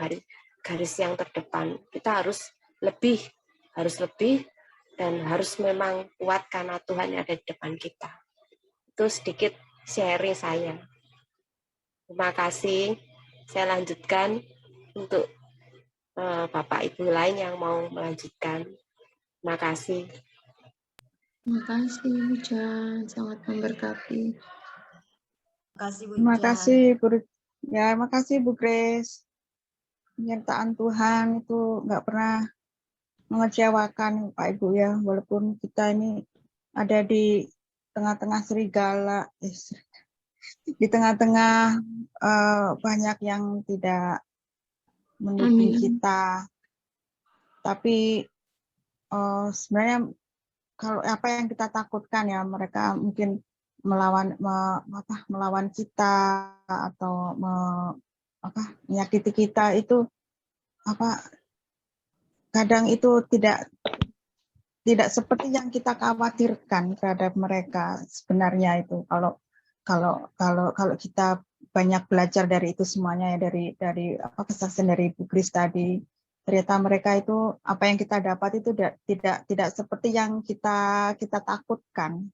garis yang terdepan. Kita harus lebih dan harus memang kuat karena Tuhan yang ada di depan kita. Itu sedikit sharing saya. Terima kasih. Saya lanjutkan untuk Bapak Ibu lain yang mau melanjutkan. Terima kasih. Terima kasih Bu Jan, sangat memberkati. Terima kasih Bu Grace. Penyertaan Tuhan itu nggak pernah mengecewakan Pak Ibu ya, walaupun kita ini ada di tengah-tengah serigala, di tengah-tengah banyak yang tidak mendukung kita, tapi sebenarnya kalau apa yang kita takutkan ya, mereka mungkin melawan kita atau menyakiti kita itu kadang itu tidak seperti yang kita khawatirkan terhadap mereka sebenarnya itu. Kalau kita banyak belajar dari itu semuanya ya, dari kesaksian dari Ibu Kris tadi, ternyata mereka itu apa yang kita dapat itu tidak seperti yang kita takutkan.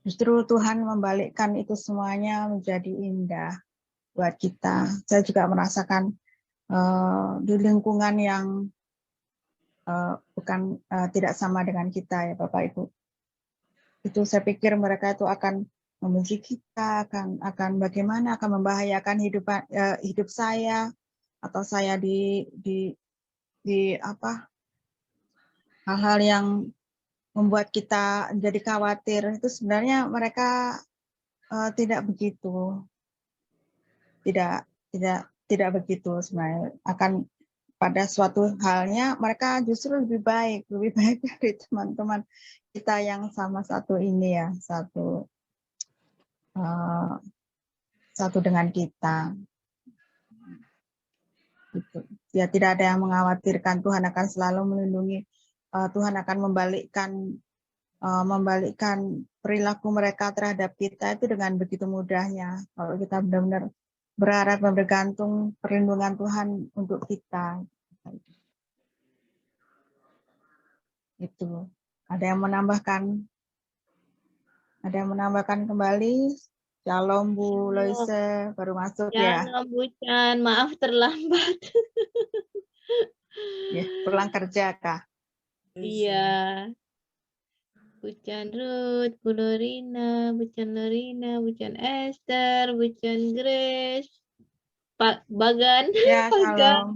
Justru Tuhan membalikkan itu semuanya menjadi indah buat kita. Saya juga merasakan di lingkungan yang tidak sama dengan kita ya Bapak Ibu. Itu saya pikir mereka itu akan membenci kita, akan bagaimana, akan membahayakan hidup saya atau saya di hal-hal yang membuat kita jadi khawatir. Itu sebenarnya mereka tidak begitu, tidak begitu sebenarnya. Akan pada suatu halnya mereka justru lebih baik dari teman-teman kita yang sama satu ini ya, satu dengan kita. Gitu. Ya, tidak ada yang mengkhawatirkan. Tuhan akan selalu melindungi. Tuhan akan membalikkan perilaku mereka terhadap kita itu dengan begitu mudahnya. Kalau kita benar-benar berharap dan bergantung perlindungan Tuhan untuk kita. Itu. Ada yang menambahkan? Ada yang menambahkan kembali? Shalom Bu Loise, baru masuk ya. Shalom Bu Chan, maaf terlambat. Ya, pulang kerja kah? Iya. Bu Chan Ruth, Bu Lorina, Bu Chan Lorina, Bu Chan Esther, Bu Chan Grace, Pak Bagan, Ya, Bagan, shalom.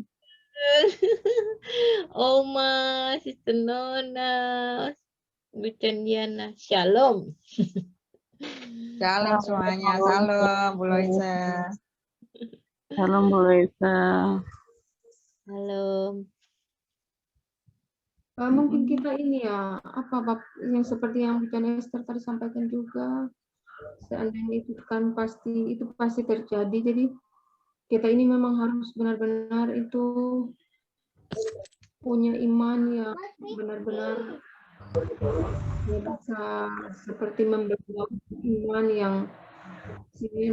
Oma, Sister Nona, Bu Chan Diana. Shalom. Shalom semuanya, shalom Bu Loise. Shalom Bu Loise. Shalom. Mungkin kita ini ya, yang seperti yang Bu Chan Esther tadi sampaikan juga, seandainya itu kan pasti terjadi. Jadi kita ini memang harus benar-benar itu punya iman yang benar-benar bisa seperti memberikan iman yang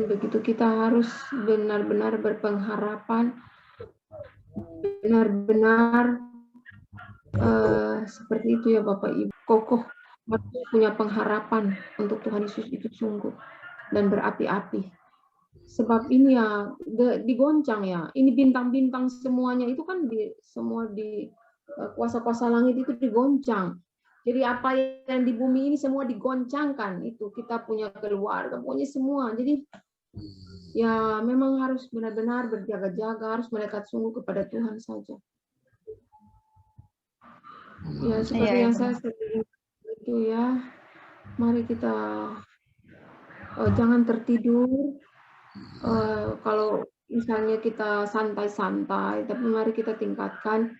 begitu. Kita harus benar-benar berpengharapan, benar-benar seperti itu ya Bapak Ibu, kokoh, punya pengharapan untuk Tuhan Yesus itu sungguh dan berapi-api. Sebab ini ya digoncang ya, ini bintang-bintang semuanya itu kan semua di kuasa-kuasa langit itu digoncang. Jadi apa yang di bumi ini semua digoncangkan, itu kita punya keluarga, pokoknya semua. Jadi ya memang harus benar-benar berjaga-jaga, harus mendekat sungguh kepada Tuhan saja. Ya seperti yang saya sering itu ya, mari kita jangan tertidur. Kalau misalnya kita santai-santai, tapi mari kita tingkatkan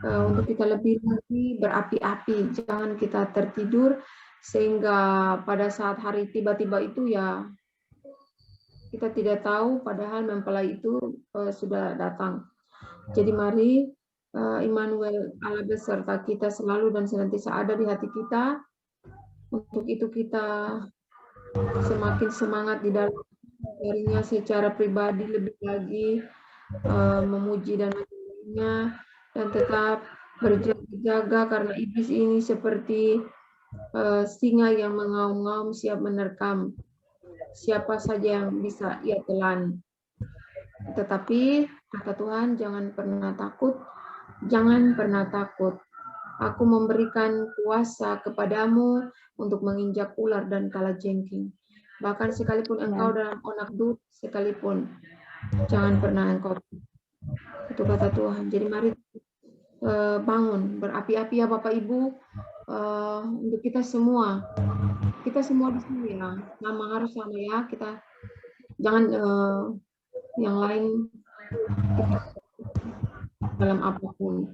untuk kita lebih lagi berapi-api. Jangan kita tertidur sehingga pada saat hari tiba-tiba itu ya kita tidak tahu, padahal mempelai itu sudah datang. Jadi mari Immanuel Allah beserta kita selalu dan senantiasa ada di hati kita. Untuk itu kita semakin semangat di dalam darinya secara pribadi, lebih lagi memuji dan menyembahnya, dan tetap berjaga-jaga karena iblis ini seperti singa yang mengaum-ngaum siap menerkam siapa saja yang bisa ia telan. Tetapi kata Tuhan, jangan pernah takut. Jangan pernah takut. Aku memberikan kuasa kepadamu untuk menginjak ular dan kalajengking. Bahkan sekalipun engkau dalam onak dut sekalipun, jangan pernah engkau. Itu kata Tuhan. Jadi mari bangun, berapi-api ya Bapak Ibu, untuk kita semua. Kita semua di sini ya, harus sama ya. Kita jangan yang lain dalam apapun.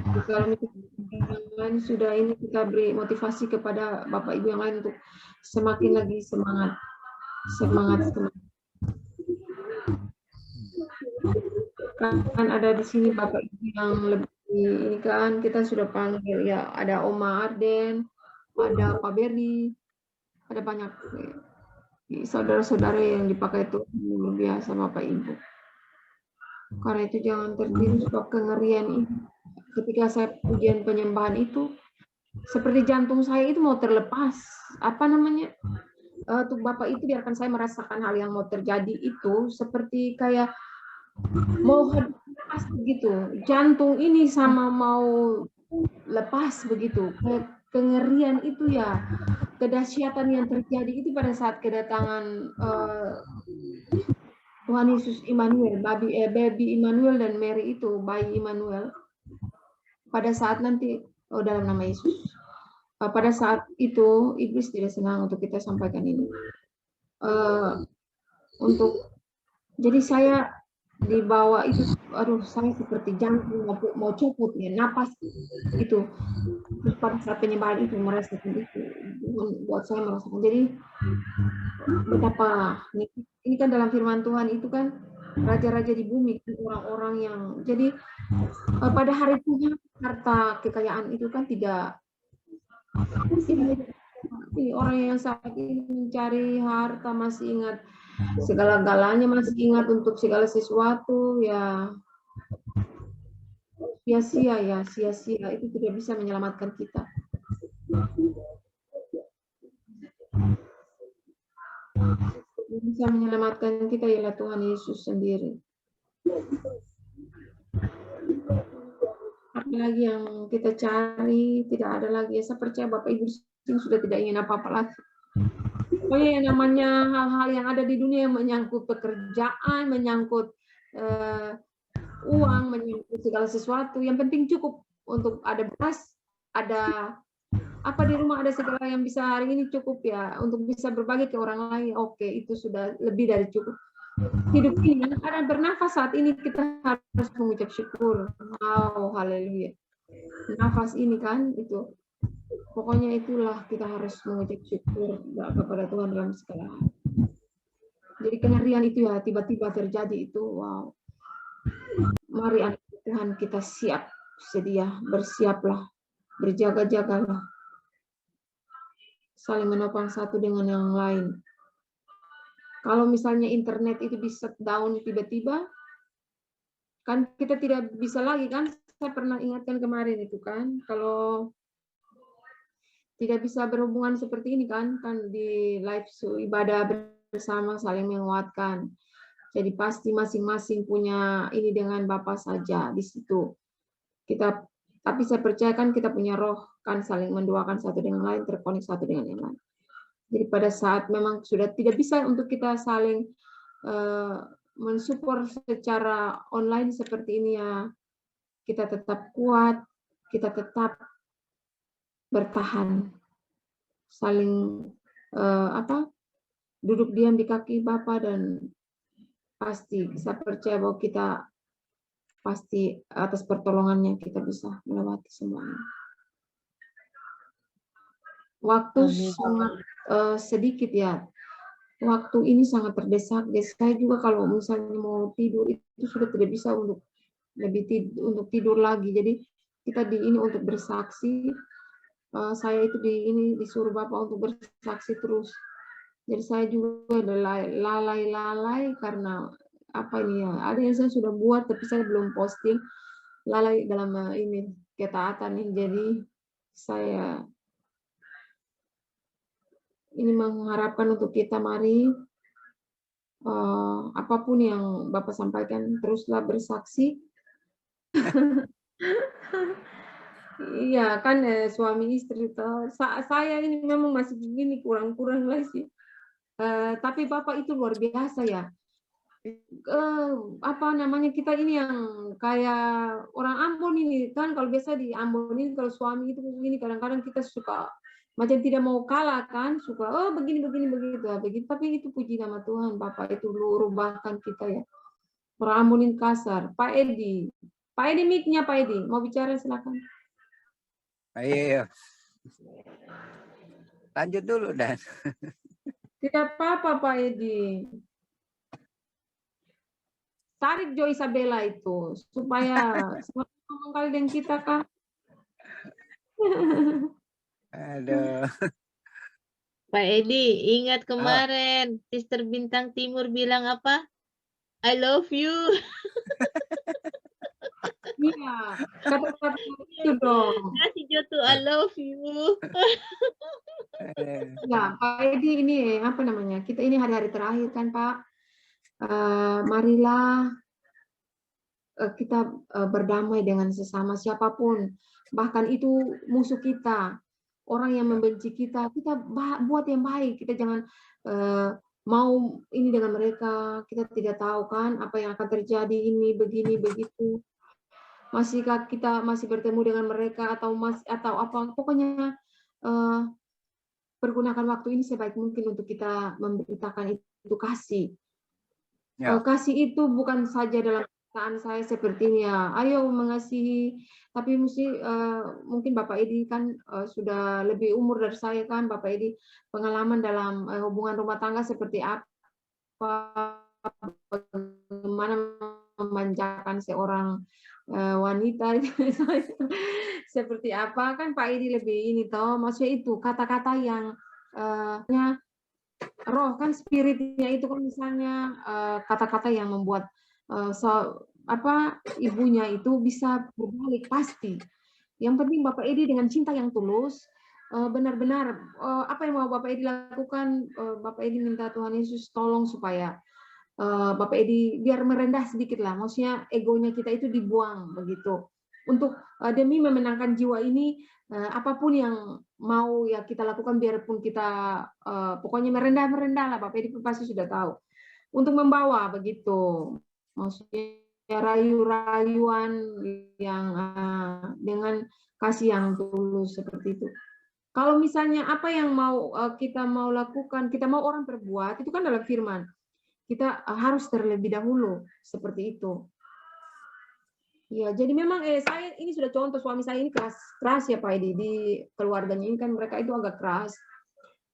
Kalau misalnya yang lain sudah ini, kita beri motivasi kepada Bapak Ibu yang lain untuk semakin lagi semangat. Kan ada di sini Bapak Ibu yang lebih ini kan, kita sudah panggil ya, ada Oma Arden, ada Pak Berli, ada banyak saudara-saudara yang dipakai itu luar biasa Bapak Ibu. Karena itu jangan tertipu sebab kengerian ini. Ketika saya ujian penyembahan itu, seperti jantung saya itu mau terlepas. Apa namanya? Untuk Bapak itu biarkan saya merasakan hal yang mau terjadi itu seperti kayak mau lepas begitu. Jantung ini sama mau lepas begitu. Kengerian itu ya, kedahsyatan yang terjadi itu pada saat kedatangan Tuhan Yesus Immanuel, baby Immanuel dan Mary itu, bayi Immanuel. Pada saat nanti, dalam nama Yesus. Pada saat itu, iblis tidak senang untuk kita sampaikan ini. Jadi saya dibawa itu, aduh saya seperti jantung mau copot ya, napas itu. Terus pada saat penyembahan itu merasakan itu, buat saya merasakan. Jadi betapa ini kan dalam firman Tuhan itu kan raja-raja di bumi, orang-orang yang jadi pada hari Tuhan harta kekayaan itu kan tidak. Orang yang saat ini mencari harta masih ingat segala-galanya, masih ingat untuk segala sesuatu ya sia-sia itu tidak bisa menyelamatkan kita. Yang bisa menyelamatkan kita ialah Tuhan Yesus sendiri. Apalagi yang kita cari tidak ada lagi. Saya percaya Bapak Ibu sudah tidak ingin apa-apa lagi. Pokoknya yang namanya hal-hal yang ada di dunia yang menyangkut pekerjaan, menyangkut uang, menyangkut segala sesuatu. Yang penting cukup untuk ada beras, ada apa di rumah, ada segala yang bisa hari ini cukup ya untuk bisa berbagi ke orang lain. Oke, itu sudah lebih dari cukup. Hidup ini ada bernafas saat ini kita harus mengucap syukur. Wow, haleluya. Nafas ini kan itu. Pokoknya itulah kita harus mengucap syukur kepada Tuhan dalam segala hal. Jadi kengerian itu ya tiba-tiba terjadi itu. Wow. Mari anak Tuhan kita siap, sedia, bersiaplah, berjaga-jagalah. Saling menopang satu dengan yang lain. Kalau misalnya internet itu bisa down tiba-tiba, kan kita tidak bisa lagi kan. Saya pernah ingatkan kemarin itu kan, kalau tidak bisa berhubungan seperti ini kan di live ibadah bersama saling menguatkan. Jadi pasti masing-masing punya ini dengan Bapa saja di situ. Tapi saya percaya kan kita punya roh kan saling mendoakan satu dengan lain, terkonek satu dengan yang lain. Jadi pada saat memang sudah tidak bisa untuk kita saling mensupport secara online seperti ini ya, kita tetap kuat, kita tetap bertahan, saling duduk diam di kaki Bapa dan pasti saya percaya bahwa kita pasti atas pertolongannya kita bisa melewati semuanya. Waktu sangat sedikit ya. Waktu ini sangat terdesak. Saya juga kalau misalnya mau tidur itu sudah tidak bisa untuk tidur lagi. Jadi kita ini untuk bersaksi. Saya itu disuruh Bapak untuk bersaksi terus. Jadi saya juga lalai karena apa ini ya? Ada yang saya sudah buat tapi saya belum posting. Lalai dalam ini ketaatan ini. Jadi saya ini mengharapkan untuk kita mari apapun yang Bapak sampaikan teruslah bersaksi. Iya kan suami istri saya ini memang masih begini kurang-kurang lah sih. Tapi Bapak itu luar biasa ya. Apa namanya kita ini yang kayak orang Ambon ini kan kalau biasa di Ambon ini kalau suami itu begini kadang-kadang kita suka macam tidak mau kalah kan, suka begini begitu. Tapi itu puji nama Tuhan, Bapak itu rubahkan kita ya. Orang Ambon ini kasar, Pak Edi, Pak Edi mic-nya, Pak Edi. Mau bicara silakan. Ayo. Lanjut dulu, Dan. Tidak apa-apa, Pak Edi. Tarik Jo Isabella itu supaya semakin ngomong kali dengan kita, Kak. Aduh. Pak Edi, ingat kemarin Sister Bintang Timur bilang apa? I love you. Iya, kata-kata itu dong. Kasih Jo tuh I love you. Ya, Pak Edi ini apa namanya? Kita ini hari-hari terakhir kan, Pak. Marilah kita berdamai dengan sesama siapapun, bahkan itu musuh kita, orang yang membenci kita buat yang baik. Kita jangan mau ini dengan mereka. Kita tidak tahu kan apa yang akan terjadi, ini begini begitu. Masihkah kita masih bertemu dengan mereka atau apa? Pokoknya pergunakan waktu ini sebaik mungkin untuk kita memberitakan itu kasih. Kasih itu bukan saja dalam perkataan saya seperti ini ya, ayo mengasihi, tapi mungkin Bapak Edi kan sudah lebih umur dari saya kan, Bapak Edi pengalaman dalam hubungan rumah tangga seperti apa, bagaimana memanjakan seorang wanita seperti apa kan Pak Edi lebih ini toh, maksudnya itu kata-kata yang roh kan spiritnya itu kan misalnya kata-kata yang membuat ibunya itu bisa berbalik pasti. Yang penting Bapak Edi dengan cinta yang tulus benar-benar apa yang mau Bapak Edi lakukan, Bapak Edi minta Tuhan Yesus tolong supaya Bapak Edi biar merendah sedikit lah, maksudnya egonya kita itu dibuang begitu. Untuk demi memenangkan jiwa ini, apapun yang mau ya kita lakukan, biarpun kita pokoknya merendah lah, Bapak Edi pasti sudah tahu. Untuk membawa begitu, maksudnya rayu-rayuan yang dengan kasih yang tulus seperti itu. Kalau misalnya apa yang mau kita mau lakukan, kita mau orang perbuat, itu kan dalam firman. Kita harus terlebih dahulu seperti itu. Ya, jadi memang saya ini sudah contoh, suami saya ini keras ya Pak Edi, di keluarganya ini kan mereka itu agak keras.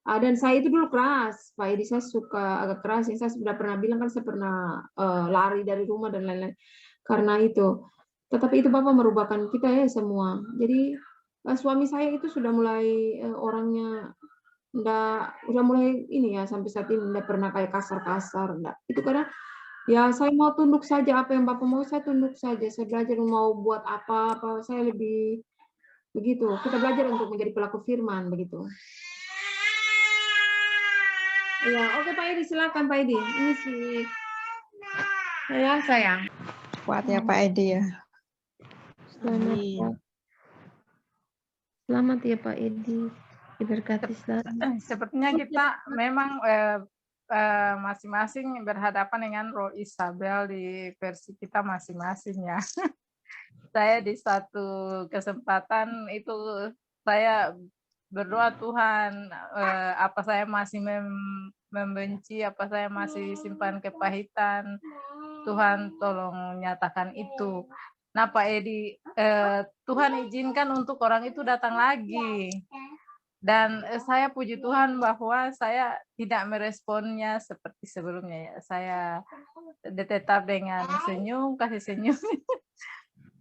Dan saya itu dulu keras, Pak Edi, saya suka agak keras. Yang saya sudah pernah bilang kan saya pernah lari dari rumah dan lain-lain karena itu. Tetapi itu Bapak merubahkan kita ya semua. Jadi suami saya itu sudah mulai orangnya udah mulai ini ya, sampai saat ini enggak pernah kayak kasar-kasar, enggak. Itu karena ya saya mau tunduk saja, apa yang Bapak mau saya tunduk saja. Saya belajar mau buat apa saya lebih begitu. Kita belajar untuk menjadi pelaku firman begitu. Ya, oke Pak Edi, silakan Pak Edi. Ini sih ya sayang. Kuat ya Pak Edi ya. Selamat ya Pak Edi. Diberkati selalu. Sepertinya kita memang masing-masing berhadapan dengan roh Isabel di versi kita masing-masing ya. Saya di satu kesempatan itu saya berdoa, Tuhan, apa saya masih membenci, apa saya masih simpan kepahitan, Tuhan tolong nyatakan itu. Nah Pak Edi, Tuhan izinkan untuk orang itu datang lagi. Dan saya puji Tuhan bahwa saya tidak meresponnya seperti sebelumnya ya. Saya tetap dengan senyum, kasih senyum.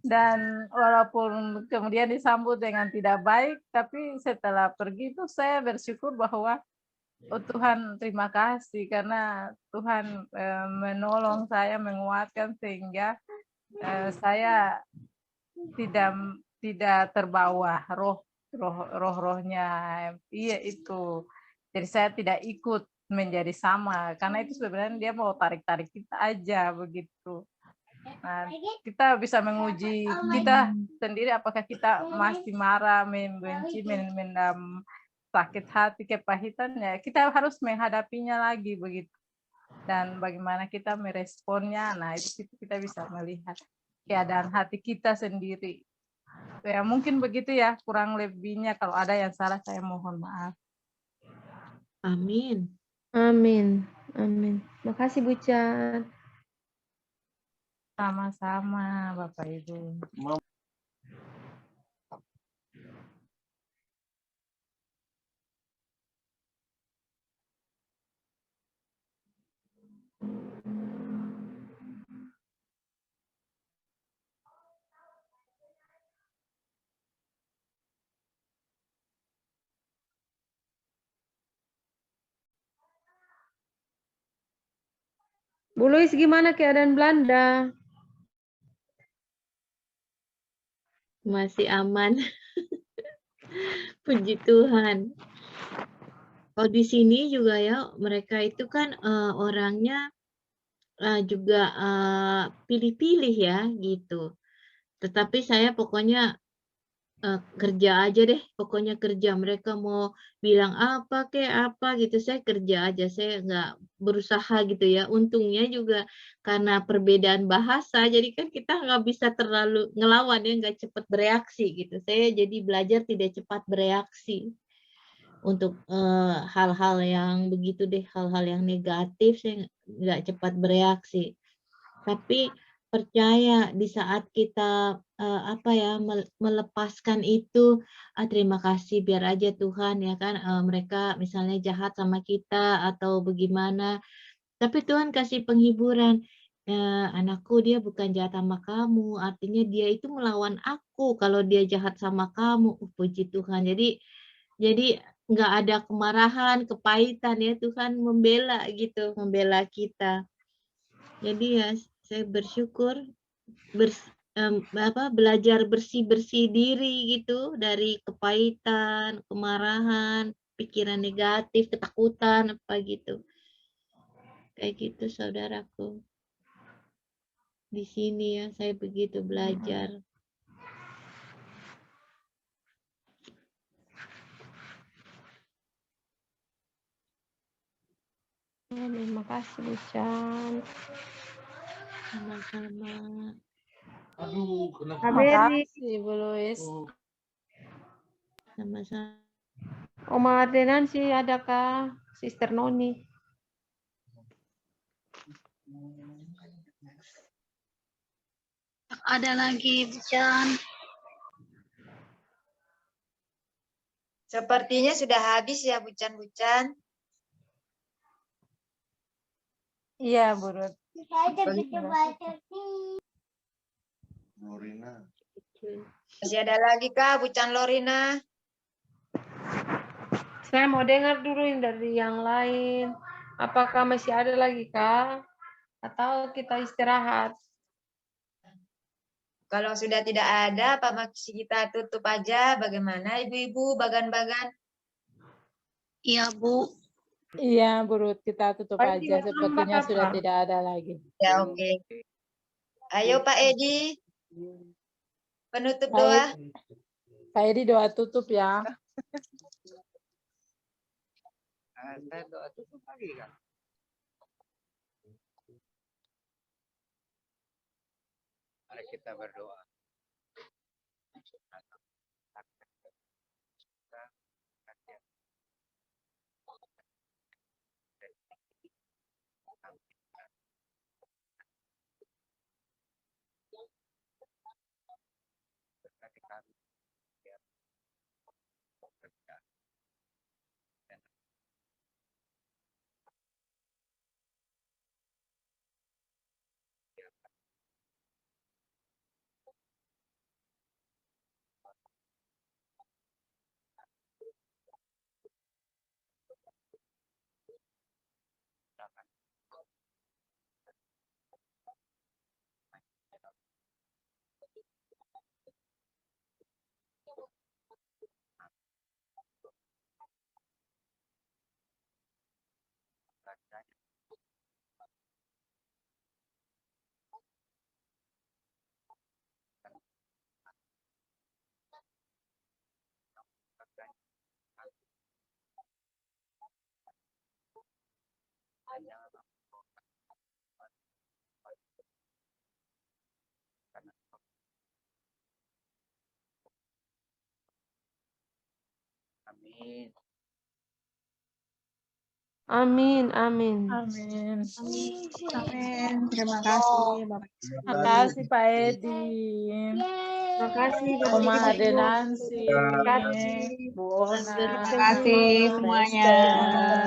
Dan walaupun kemudian disambut dengan tidak baik, tapi setelah pergi itu saya bersyukur bahwa oh Tuhan terima kasih karena Tuhan menolong saya, menguatkan sehingga saya tidak terbawa roh-rohnya, iya itu. Jadi saya tidak ikut menjadi sama, karena itu sebenarnya dia mau tarik-tarik kita aja begitu. Nah, kita bisa menguji kita sendiri apakah kita masih marah, membenci, mendam sakit hati, kepahitan, ya kita harus menghadapinya lagi begitu. Dan bagaimana kita meresponnya, nah itu kita bisa melihat keadaan hati kita sendiri. Ya mungkin begitu ya, kurang lebihnya. Kalau ada yang salah saya mohon maaf. Amin. Amin. Amin. Makasih Bu Chan. Sama-sama, Bapak Ibu. Bu Luis, gimana keadaan Belanda? Masih aman. Puji Tuhan. Kalau di sini juga ya, mereka itu kan orangnya juga pilih-pilih ya gitu. Tetapi saya pokoknya kerja aja deh, pokoknya kerja. Mereka mau bilang apa kayak apa gitu, saya kerja aja, saya nggak berusaha gitu ya. Untungnya juga karena perbedaan bahasa, jadi kan kita nggak bisa terlalu ngelawan ya, nggak cepat bereaksi gitu. Saya jadi belajar tidak cepat bereaksi untuk hal-hal yang begitu deh, hal-hal yang negatif saya nggak cepat bereaksi. Tapi percaya di saat kita melepaskan itu, terima kasih biar aja Tuhan ya kan, mereka misalnya jahat sama kita atau bagaimana, tapi Tuhan kasih penghiburan, anakku dia bukan jahat sama kamu, artinya dia itu melawan aku kalau dia jahat sama kamu. Puji Tuhan. Jadi nggak ada kemarahan, kepahitan ya, Tuhan membela gitu, membela kita. Jadi ya saya bersyukur belajar bersih-bersih diri gitu dari kepahitan, kemarahan, pikiran negatif, ketakutan apa gitu. Kayak gitu saudaraku. Di sini ya saya begitu belajar. Terima kasih, Bu Chan. Sama-sama. Aduh, kenapa? Kaberi, Makasih, Bu Luis. Sama-sama. Oma Ardenansi adakah? Sister Noni. Ada lagi, Bu Chan. Sepertinya sudah habis ya bucan-bucan. Iya, Bu Ruth. Lorina. Masih ada lagi kah bucan Lorina? Saya mau dengar dulu dari yang lain. Apakah masih ada lagi kah? Atau kita istirahat? Kalau sudah tidak ada, Pak Maksi kita tutup aja. Bagaimana ibu-ibu, bagan-bagan? Iya, Bu. Iya, Bu Ruth, kita tutup Berarti aja. mau Sepertinya tambah sudah apa? tidak ada lagi. Ya, oke. Ayo Pak Edi, penutup Pak doa. Pak Edi doa tutup ya. Saya doa tutup lagi kan. Mari kita berdoa. Amin. Amin, amin. Amin. Amin. Terima kasih Bapak. Terima kasih Pak Edi. Terima kasih Bapak Oma Ibu. Adenansi. Terima kasih. Bu Ona. Terima kasih semuanya. Esther.